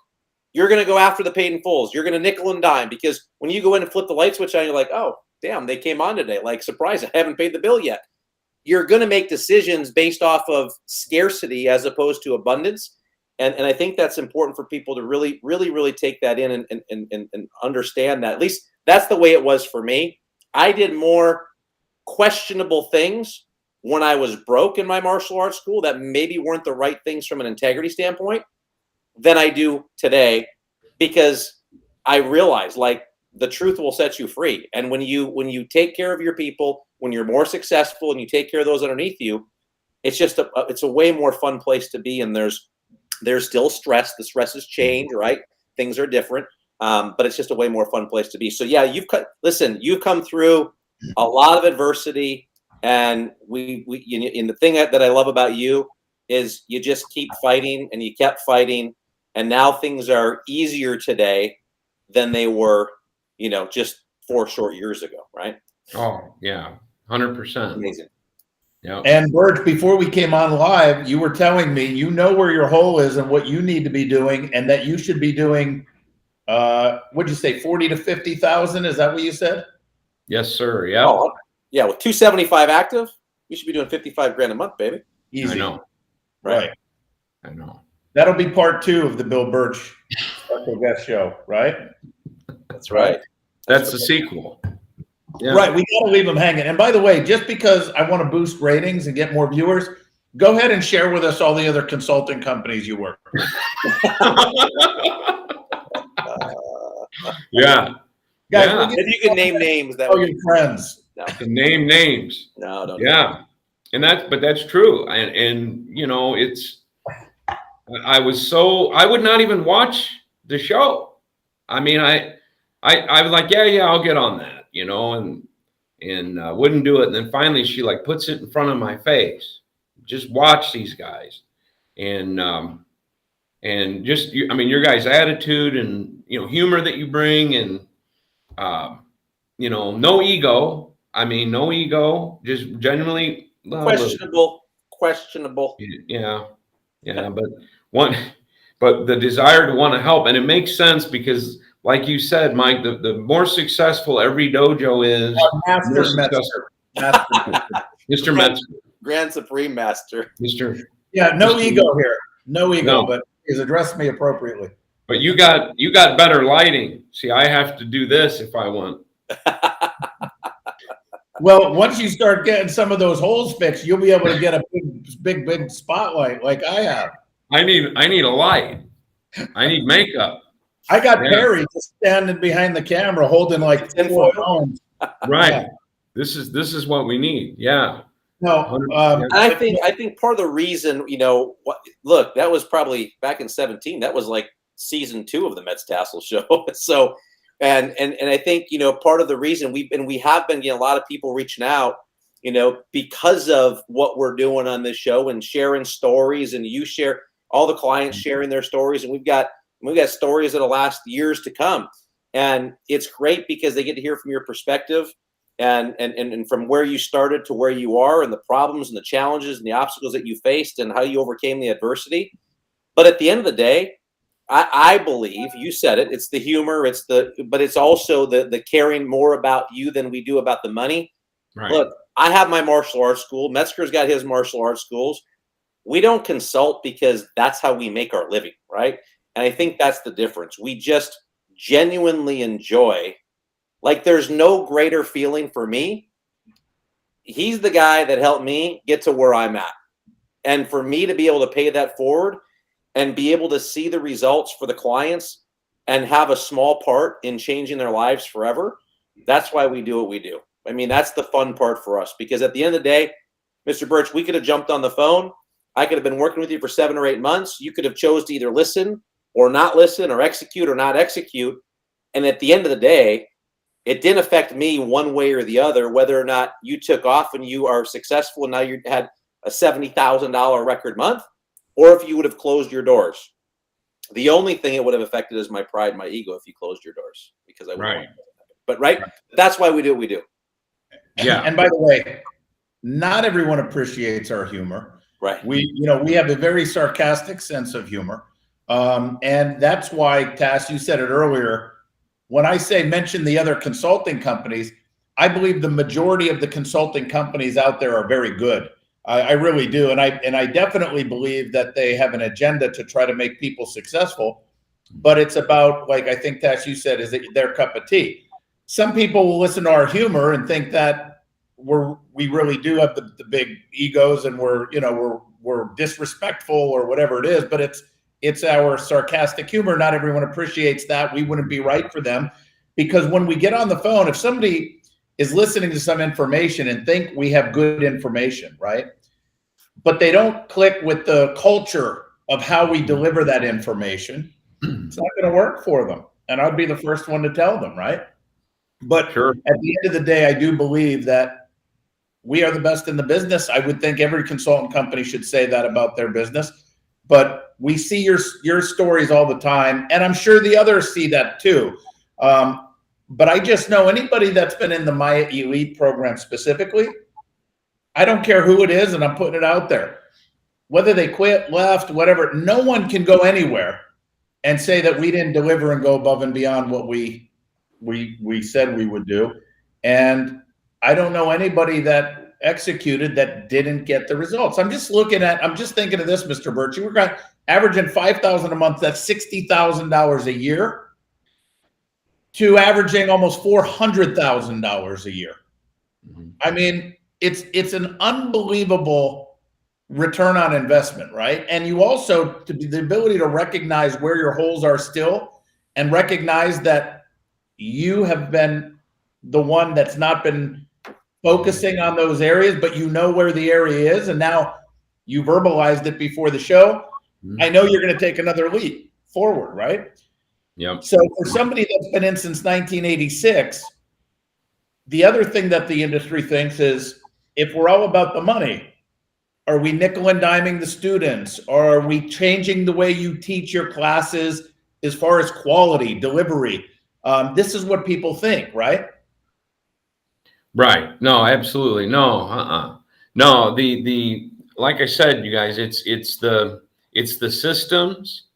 Speaker 1: you're going to go after the paid in fulls. You're going to nickel and dime, because when you go in and flip the light switch on, you're like, oh, damn, they came on today. Like, surprise, I haven't paid the bill yet. You're going to make decisions based off of scarcity as opposed to abundance. And I think that's important for people to really, really, really take that in and understand that. At least that's the way it was for me. I did more questionable things when I was broke in my martial arts school that maybe weren't the right things from an integrity standpoint than I do today, because I realized, like, the truth will set you free. And when you take care of your people, when you're more successful and you take care of those underneath you, it's just it's a way more fun place to be. And there's still stress. The stresses change, right? Things are different, but it's just a way more fun place to be. So yeah, you've come through a lot of adversity, and and the thing that I love about you is you just keep fighting, and you kept fighting, and now things are easier today than they were, just 4 short years ago, right?
Speaker 4: Oh yeah, 100%.
Speaker 1: Amazing.
Speaker 2: Yeah. And Burch, before we came on live, you were telling me where your hole is and what you need to be doing, and that you should be doing, what'd you say, 40 to 50,000? Is that what you said?
Speaker 4: Yes, sir. Yeah.
Speaker 1: Oh, yeah. With 275 active. You should be doing 55 grand a month, baby.
Speaker 2: Easy.
Speaker 4: I know.
Speaker 2: Right.
Speaker 4: I know.
Speaker 2: That'll be part 2 of the Bill Burch special guest show, right?
Speaker 1: That's right.
Speaker 4: That's the sequel. Yeah.
Speaker 2: Right. We got to leave them hanging. And by the way, just because I want to boost ratings and get more viewers, go ahead and share with us all the other consulting companies you work with.
Speaker 4: Yeah.
Speaker 2: Guys,
Speaker 4: Yeah.
Speaker 1: If you can name names, that
Speaker 2: all
Speaker 1: would
Speaker 2: your friends.
Speaker 1: no,
Speaker 4: To name names.
Speaker 1: no, don't.
Speaker 4: Yeah. And that's true. And you know, I would not even watch the show. I mean, I was like, yeah, I'll get on that, you know, and wouldn't do it. And then finally she like puts it in front of my face. Just watch these guys. And just, I mean, your guys' attitude and, you know, humor that you bring and, you know, no ego. I mean, no ego, just genuinely questionable. Yeah. But the desire to want to help. And it makes sense because like you said, Mike, the more successful every dojo is,
Speaker 2: Master Metzger.
Speaker 4: Mr. Metzger.
Speaker 1: Grand Supreme Master.
Speaker 4: Mr.
Speaker 2: Yeah, no ego here. No ego,
Speaker 4: No.
Speaker 2: but he's addressed me appropriately.
Speaker 4: But you got better lighting. See, I have to do this if I want.
Speaker 2: Well, once you start getting some of those holes fixed, you'll be able to get a big spotlight like I have.
Speaker 4: I need a light. I need makeup.
Speaker 2: I got
Speaker 4: Yeah.
Speaker 2: Perry just standing behind the camera holding like 4 phones.
Speaker 4: Right.
Speaker 2: Yeah.
Speaker 4: This is what we need. Yeah.
Speaker 2: No,
Speaker 1: I think part of the reason, you know, look, that was probably back in 17. That was like season 2 of the Metzger Tassoul Show. So, and I think, you know, part of the reason we have been getting a lot of people reaching out, you know, because of what we're doing on this show and sharing stories, and you share all the clients sharing their stories, and we've got stories that'll last years to come, and it's great because they get to hear from your perspective. And from where you started to where you are, and the problems and the challenges and the obstacles that you faced and how you overcame the adversity. But at the end of the day, I believe you said it. It's the humor. But it's also the caring more about you than we do about the money.
Speaker 4: Right.
Speaker 1: Look, I have my martial arts school. Metzger's got his martial arts schools. We don't consult because that's how we make our living, right? And I think that's the difference. We just genuinely enjoy. Like, there's no greater feeling for me. He's the guy that helped me get to where I'm at. And for me to be able to pay that forward and be able to see the results for the clients and have a small part in changing their lives forever, that's why we do what we do. I mean, that's the fun part for us, because at the end of the day, Mr. Burch, we could have jumped on the phone. I could have been working with you for 7 or 8 months. You could have chose to either listen or not listen, or execute or not execute. And at the end of the day, it didn't affect me one way or the other, whether or not you took off and you are successful and now you had a $70,000 record month, or if you would have closed your doors. The only thing it would have affected is my pride, my ego, if you closed your doors, because I wouldn't want that to happen. But that's why we do what we do.
Speaker 4: Yeah.
Speaker 2: And by the way, not everyone appreciates our humor.
Speaker 1: Right.
Speaker 2: We have a very sarcastic sense of humor. And that's why, Tass, you said it earlier, when I say mention the other consulting companies, I believe the majority of the consulting companies out there are very good. I really do. And I definitely believe that they have an agenda to try to make people successful. But it's about, like I think, Tass, you said, is it their cup of tea? Some people will listen to our humor and think that we really do have the big egos and we're disrespectful or whatever it is, but it's our sarcastic humor. Not everyone appreciates that. We wouldn't be right for them, because when we get on the phone, if somebody is listening to some information and think we have good information, right, but they don't click with the culture of how we deliver that information, it's not going to work for them. And I'd be the first one to tell them, right? But
Speaker 4: Sure.
Speaker 2: At the end of the day, I do believe that we are the best in the business. I would think every consultant company should say that about their business. But we see your stories all the time, and I'm sure the others see that too. But I just know anybody that's been in the MAIA Elite program specifically, I don't care who it is, and I'm putting it out there. Whether they quit, left, whatever, no one can go anywhere and say that we didn't deliver and go above and beyond what we said we would do. And I don't know anybody that executed that didn't get the results. I'm just thinking of this, Mr. Burch. We're going averaging $5,000 a month. That's $60,000 a year, to averaging almost $400,000 a year.
Speaker 4: Mhm.
Speaker 2: I mean, it's an unbelievable return on investment, right? And you also, the ability to recognize where your holes are still, and recognize that you have been the one that's not been focusing on those areas, but you know where the area is, and now you verbalized it before the show. I know you're going to take another leap forward, right?
Speaker 4: Yep.
Speaker 2: So for somebody that's been in since 1986, the other thing that the industry thinks is, if we're all about the money, are we nickel and diming the students? Or are we changing the way you teach your classes as far as quality, delivery? This is what people think, right?
Speaker 4: Right. No, absolutely. No, no, the like I said, you guys, it's the systems,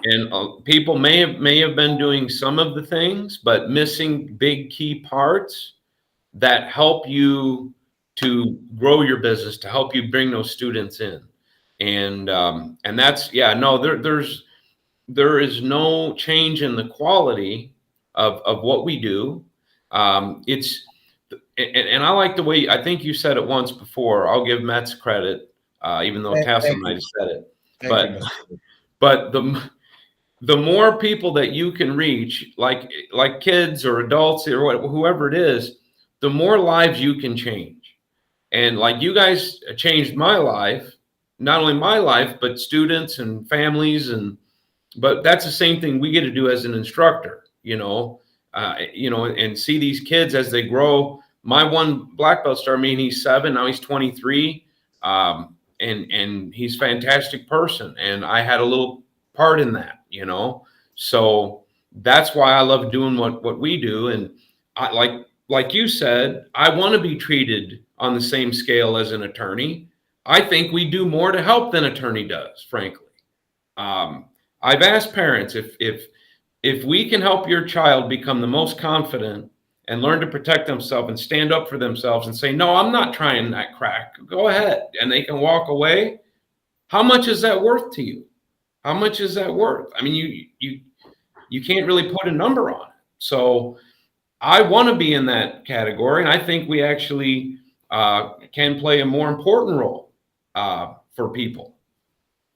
Speaker 4: and people may have been doing some of the things, but missing big key parts that help you to grow your business, to help you bring those students in. And that's, yeah, no, there is no change in the quality of what we do. And I like the way, I think you said it once before. I'll give Metz credit, even though Tassoul might have said it. But the more people that you can reach, like kids or adults or whoever it is, the more lives you can change. And like you guys changed my life, not only my life, but students and families. But that's the same thing we get to do as an instructor, and see these kids as they grow. My one black belt started me, and he's 7, now he's 23. And he's a fantastic person. And I had a little part in that, so that's why I love doing what we do. And I, like you said, I want to be treated on the same scale as an attorney. I think we do more to help than attorney does, frankly. I've asked parents, if we can help your child become the most confident and learn to protect themselves and stand up for themselves and say, no, I'm not trying that crack, go ahead, and they can walk away, how much is that worth to you? How much is that worth? I mean, you can't really put a number on it. So I want to be in that category, and I think we actually can play a more important role for people.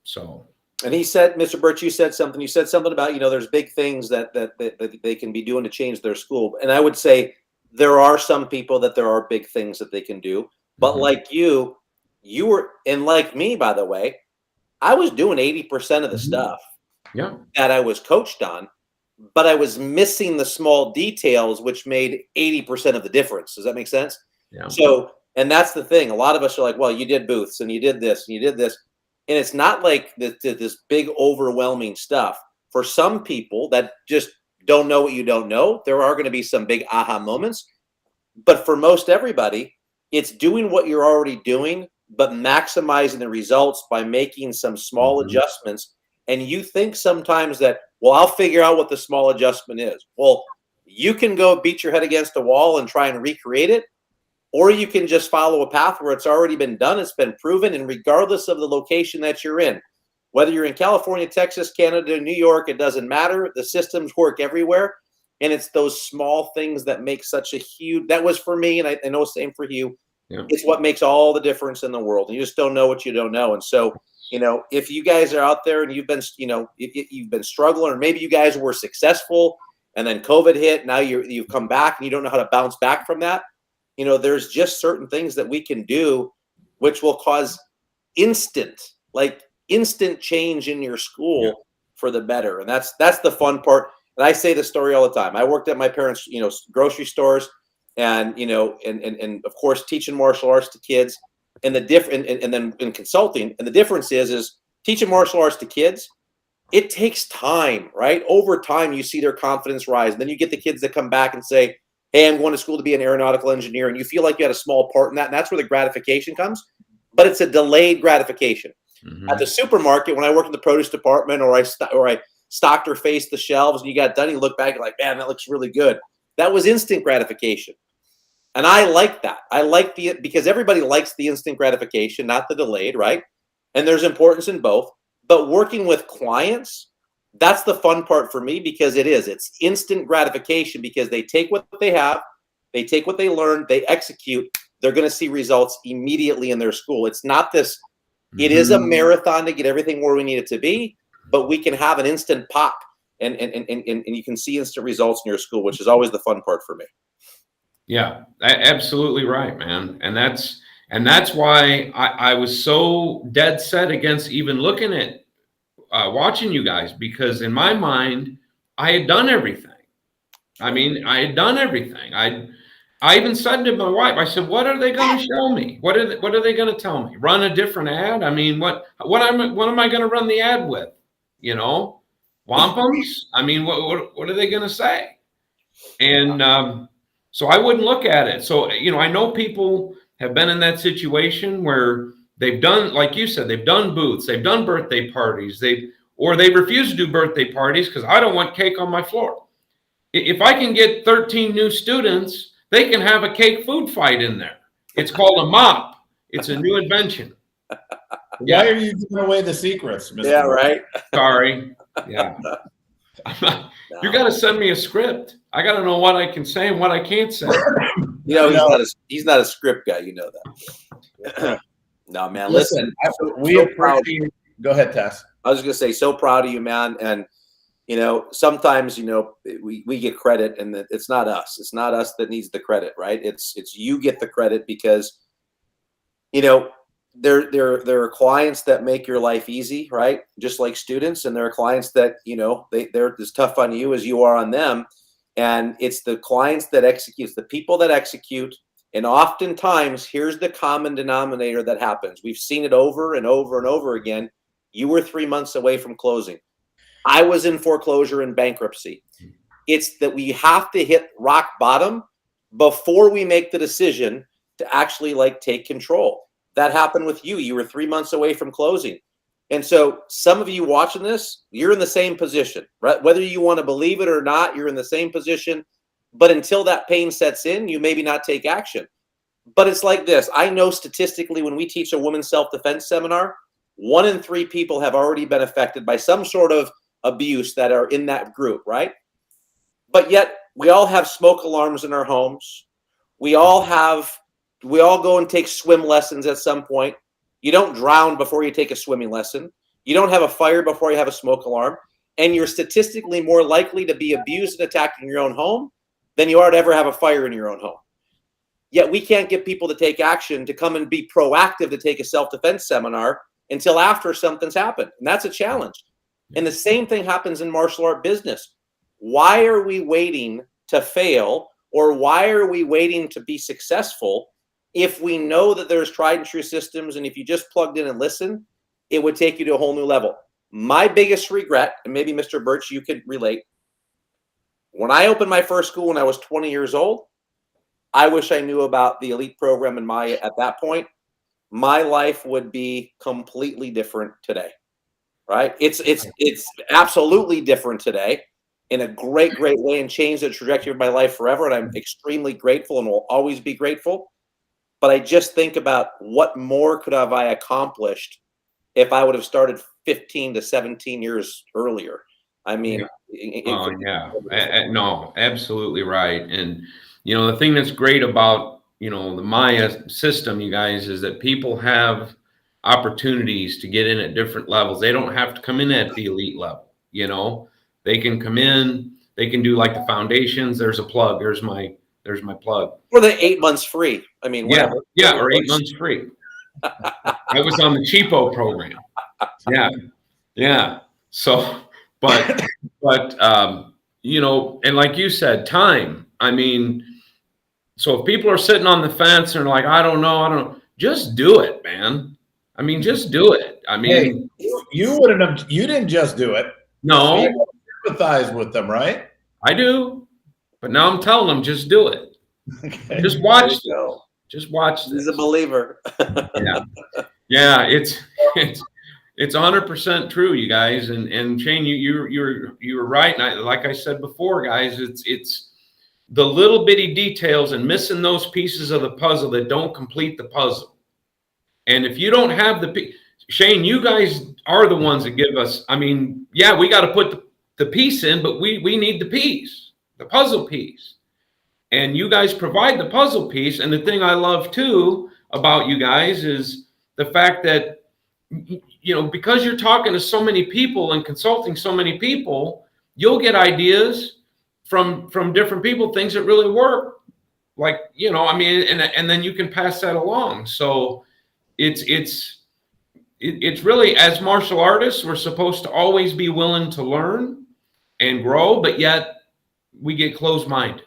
Speaker 4: So.
Speaker 1: And he said, Mr. Burch, you said something about, there's big things that they can be doing to change their school. And I would say there are some people that there are big things that they can do. But like you were, and like me, by the way, I was doing 80% of the stuff that I was coached on, but I was missing the small details, which made 80% of the difference. Does that make sense?
Speaker 4: Yeah.
Speaker 1: So, and that's the thing. A lot of us are like, well, you did booths and you did this and you did this. And it's not like this big overwhelming stuff. For some people that just don't know what you don't know, there are going to be some big aha moments. But for most everybody, it's doing what you're already doing, but maximizing the results by making some small adjustments. And you think sometimes that, well, I'll figure out what the small adjustment is. Well, you can go beat your head against a wall and try and recreate it. Or you can just follow a path where it's already been done, it's been proven, and regardless of the location that you're in, whether you're in California, Texas, Canada, New York, it doesn't matter. The systems work everywhere. And it's those small things that make such a huge, that was for me, and I know same for you. Yeah. It's what makes all the difference in the world. And you just don't know what you don't know. And so, if you guys are out there and you've been, you've been struggling, or maybe you guys were successful and then COVID hit, now you've come back and you don't know how to bounce back from that. There's just certain things that we can do which will cause instant change in your school for the better. And that's the fun part. And I say this story all the time. I worked at my parents', grocery stores and of course teaching martial arts to kids, and and then in consulting. And the difference is teaching martial arts to kids, it takes time, right? Over time, you see their confidence rise. And then you get the kids that come back and say, hey, I'm going to school to be an aeronautical engineer. And you feel like you had a small part in that. And that's where the gratification comes. But it's a delayed gratification. Mm-hmm. At the supermarket, when I worked in the produce department, or I stocked or faced the shelves and you got done, you look back and like, man, that looks really good. That was instant gratification. And I like that. I like because everybody likes the instant gratification, not the delayed, right? And there's importance in both. But working with clients, that's the fun part for me, because it's instant gratification, because they take what they have, they take what they learn, they execute, they're going to see results immediately in their school. It's not this, it is a marathon to get everything where we need it to be, but we can have an instant pop and you can see instant results in your school, which is always the fun part for me.
Speaker 4: Yeah, absolutely right, man. And that's why I was so dead set against even looking at watching you guys, because in my mind, I had done everything. I mean, I had done everything. I even said to my wife, I said, what are they going to show me? What are they going to tell me? Run a different ad? I mean, what am I going to run the ad with? You know, wampums? I mean, what are they going to say? And so I wouldn't look at it. So, you know, I know people have been in that situation where they've done, like you said, they've done booths, they've done birthday parties, or they refuse to do birthday parties because I don't want cake on my floor. If I can get 13 new students, they can have a cake food fight in there. It's called a mop. It's a new invention.
Speaker 2: Yeah. Why are you giving away the secrets, Mr.
Speaker 1: Yeah, right.
Speaker 4: Sorry. Yeah. You got to send me a script. I got to know what I can say and what I can't say.
Speaker 1: You know, he's not a script guy. You know that. No, man. Listen,
Speaker 2: we appreciate. Go ahead, Tess.
Speaker 1: I was just gonna say, so proud of you, man. And you know, sometimes, you know, we get credit, and it's not us. It's not us that needs the credit, right? It's you get the credit, because you know there are clients that make your life easy, right? Just like students, and there are clients that, you know, they're as tough on you as you are on them. And it's the clients that execute, it's the people that execute. And oftentimes, here's the common denominator that happens. We've seen it over and over and over again. You were 3 months away from closing. I was in foreclosure and bankruptcy. It's that we have to hit rock bottom before we make the decision to actually take control. That happened with you. You were 3 months away from closing. And so some of you watching this, you're in the same position, right? Whether you want to believe it or not, you're in the same position. But until that pain sets in, you maybe not take action. But it's like this. I know statistically, when we teach a women's self-defense seminar, 1 in 3 people have already been affected by some sort of abuse that are in that group, right? But yet we all have smoke alarms in our homes. We all go and take swim lessons at some point. You don't drown before you take a swimming lesson. You don't have a fire before you have a smoke alarm. And you're statistically more likely to be abused and attacked in your own home than you are to ever have a fire in your own home. Yet we can't get people to take action, to come and be proactive, to take a self-defense seminar until after something's happened. And that's a challenge. And the same thing happens in martial art business. Why are we waiting to fail, or why are we waiting to be successful if we know that there's tried and true systems, and if you just plugged in and listened, it would take you to a whole new level? My biggest regret, and maybe Mr. Burch, you could relate, when I opened my first school when I was 20 years old, I wish I knew about the elite program in MAIA at that point. My life would be completely different today, right? It's absolutely different today in a great way, and changed the trajectory of my life forever. And I'm extremely grateful and will always be grateful. But I just think about what more could have I accomplished if I would have started 15 to 17 years earlier. I mean,
Speaker 4: no, absolutely right. And, you know, the thing that's great about, you know, the MAIA system, you guys, is that people have opportunities to get in at different levels. They don't have to come in at the elite level. You know, they can come in, they can do like the foundations. There's a plug. There's my plug.
Speaker 1: Or the 8 months free. I mean, whatever.
Speaker 4: Yeah, or 8 months free. I was on the cheapo program. Yeah. So, but you know, and like you said, time. I mean, so if people are sitting on the fence and like, I don't know, just do it, man. I mean, just do it. I mean,
Speaker 2: hey, you didn't just do it.
Speaker 4: No.
Speaker 2: You sympathize with them, right?
Speaker 4: I do. But now I'm telling them, just do it. Okay. Just watch this. Just watch this.
Speaker 1: He's a believer.
Speaker 4: Yeah. It's 100% true, you guys. And Shane, you were right. And like I said before, guys, the little bitty details and missing those pieces of the puzzle that don't complete the puzzle. And if you don't have Shane, you guys are the ones that give us, I mean, yeah, we got to put the piece in, but we need the piece, the puzzle piece. And you guys provide the puzzle piece. And the thing I love too about you guys is the fact that, you know, because you're talking to so many people and consulting so many people, you'll get ideas from different people, things that really work. Like, you know, I mean, and then you can pass that along. So it's really, as martial artists, we're supposed to always be willing to learn and grow, but yet we get closed-minded.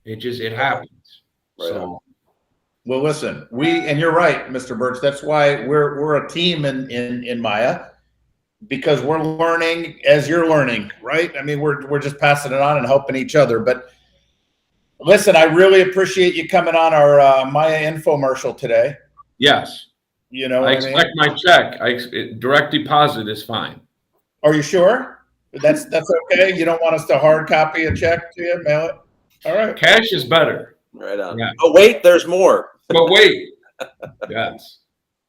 Speaker 4: It happens.
Speaker 1: Right.
Speaker 4: So,
Speaker 2: well, listen, and you're right, Mr. Burch. That's why we're a team in MAIA, because we're learning as you're learning, right? I mean, we're just passing it on and helping each other. But listen, I really appreciate you coming on our MAIA infomercial today.
Speaker 4: yes.
Speaker 2: You know,
Speaker 4: I expect my check. Direct deposit is fine.
Speaker 2: Are you sure? That's okay. You don't want us to hard copy a check to you, mail it? All right.
Speaker 4: Cash is better.
Speaker 1: Right on.
Speaker 4: Yeah.
Speaker 1: Oh, wait, there's more.
Speaker 4: But wait. Yes.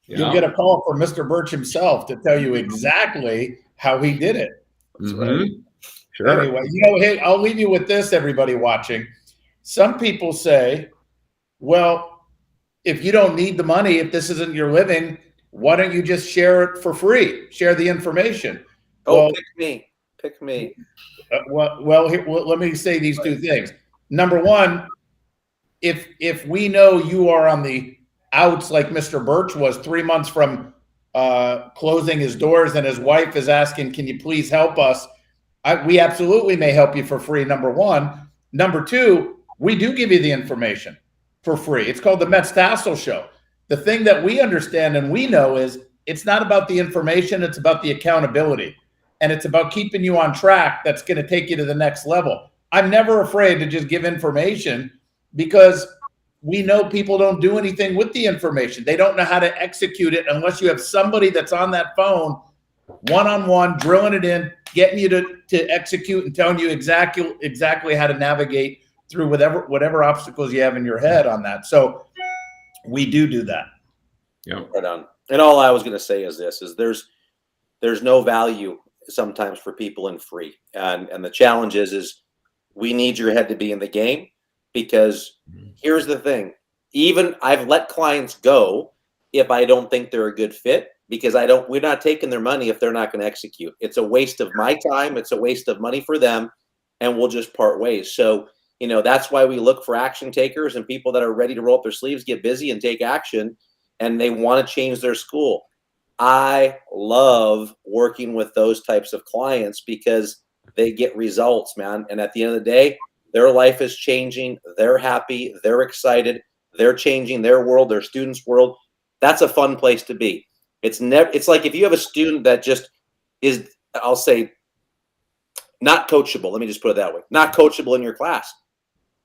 Speaker 2: You'll get a call from Mr. Burch himself to tell you exactly how he did it.
Speaker 1: That's
Speaker 4: Mhm.
Speaker 1: right.
Speaker 4: Sure.
Speaker 2: Anyway, you know, hey, I'll leave you with this, everybody watching. Some people say, well, if you don't need the money, if this isn't your living, why don't you just share it for free? Share the information.
Speaker 1: Oh,
Speaker 2: Well,
Speaker 1: pick me. Pick me.
Speaker 2: let me say these two things. Number one, if we know you are on the outs like Mr. Burch was 3 months from closing his doors, and his wife is asking, can you please help us? We absolutely may help you for free, number one. Number two, we do give you the information for free. It's called the Metzger Tassoul Show. The thing that we understand and we know is it's not about the information, it's about the accountability. And it's about keeping you on track that's going to take you to the next level. I'm never afraid to just give information because we know people don't do anything with the information. They don't know how to execute it unless you have somebody that's on that phone one-on-one, drilling it in, getting you to execute and telling you exactly how to navigate through whatever obstacles you have in your head on that. So we do that.
Speaker 4: Yeah.
Speaker 1: Right on. And all I was going to say is this: is there's no value sometimes for people in free, and the challenge is we need your head to be in the game, because here's the thing: even I've let clients go if I don't think they're a good fit, because we're not taking their money if they're not going to execute. It's a waste of my time. It's a waste of money for them, and we'll just part ways. So, you know, that's why we look for action takers and people that are ready to roll up their sleeves, get busy, and take action, and they want to change their school. I love working with those types of clients because they get results, man. And at the end of the day, their life is changing. They're happy. They're excited. They're changing their world, their students' world. That's a fun place to be. It's like if you have a student that just is, I'll say, not coachable. Let me just put it that way. Not coachable in your class.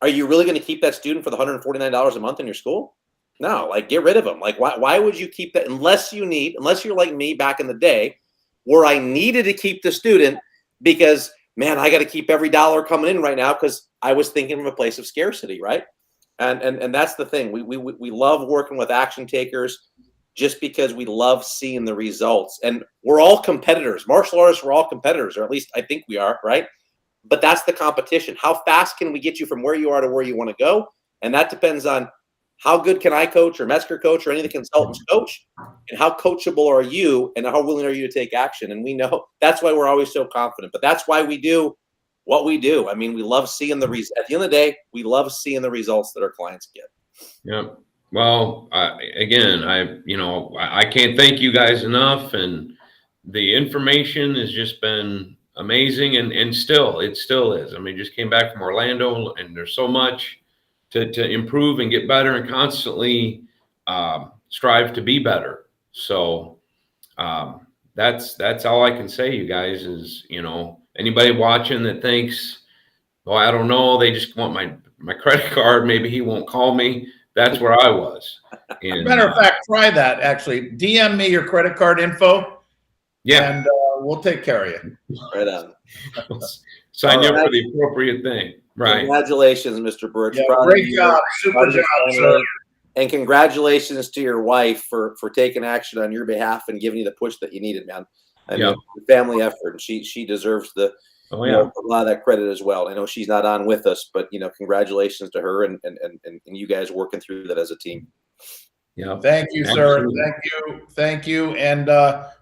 Speaker 1: Are you really going to keep that student for the $149 a month in your school? No, like, get rid of them. Like, why would you keep that unless you're like me back in the day where I needed to keep the student because, man, I got to keep every dollar coming in right now because I was thinking from a place of scarcity, right? And that's the thing. We love working with action takers just because we love seeing the results. And we're all competitors. Martial artists, we're all competitors, or at least I think we are, right? But that's the competition. How fast can we get you from where you are to where you want to go? And that depends on how good can I coach, or Metzger coach, or any of the consultants coach, and how coachable are you, and how willing are you to take action? And we know that's why we're always so confident. But that's why we do what we do. I mean, we love seeing at the end of the day, we love seeing the results that our clients get.
Speaker 4: Yeah. Well, again, I can't thank you guys enough, and the information has just been amazing, and it still is. I mean, just came back from Orlando, and there's so much to improve and get better, and constantly strive to be better. So that's all I can say, you guys, is, you know, anybody watching that thinks, well, I don't know, they just want my credit card, maybe he won't call me. That's where I was. And,
Speaker 2: matter of fact, try that, actually. DM me your credit card info.
Speaker 4: Yeah.
Speaker 2: And we'll take care of you.
Speaker 1: Right on.
Speaker 4: Sign you
Speaker 1: All
Speaker 4: up
Speaker 1: right.
Speaker 4: for the appropriate thing. Right.
Speaker 1: Congratulations, Mr. Burch.
Speaker 2: Yeah,
Speaker 1: Proud of
Speaker 2: great
Speaker 1: you.
Speaker 2: job,
Speaker 1: Proud
Speaker 2: super
Speaker 1: of your
Speaker 2: job,
Speaker 1: family.
Speaker 2: sir.
Speaker 1: And congratulations to your wife for taking action on your behalf and giving you the push that you needed, man. I mean, family effort, and she deserves the
Speaker 4: Oh,
Speaker 1: you
Speaker 4: yeah.
Speaker 1: know, a lot of that credit as well. I know she's not on with us, but congratulations to her and you guys working through that as a team.
Speaker 4: Yeah.
Speaker 2: Thank you, sir.
Speaker 4: Absolutely.
Speaker 2: Thank you. And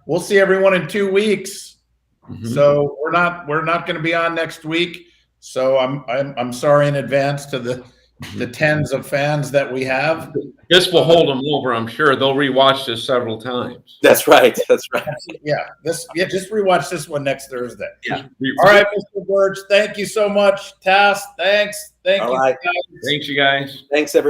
Speaker 2: we'll see everyone in 2 weeks. So we're not going to be on next week. So I'm sorry in advance to the tens of fans that we have.
Speaker 4: This will hold them over. I'm sure they'll rewatch this several times.
Speaker 1: That's right. That's right.
Speaker 2: Yeah. Just rewatch this one next Thursday.
Speaker 1: Yeah.
Speaker 2: All right, Mr. Burch. Thank you so much. Tass, thanks. Thank
Speaker 1: All
Speaker 2: you.
Speaker 1: right.
Speaker 2: Guys.
Speaker 4: Thanks, you guys.
Speaker 1: Thanks, everybody.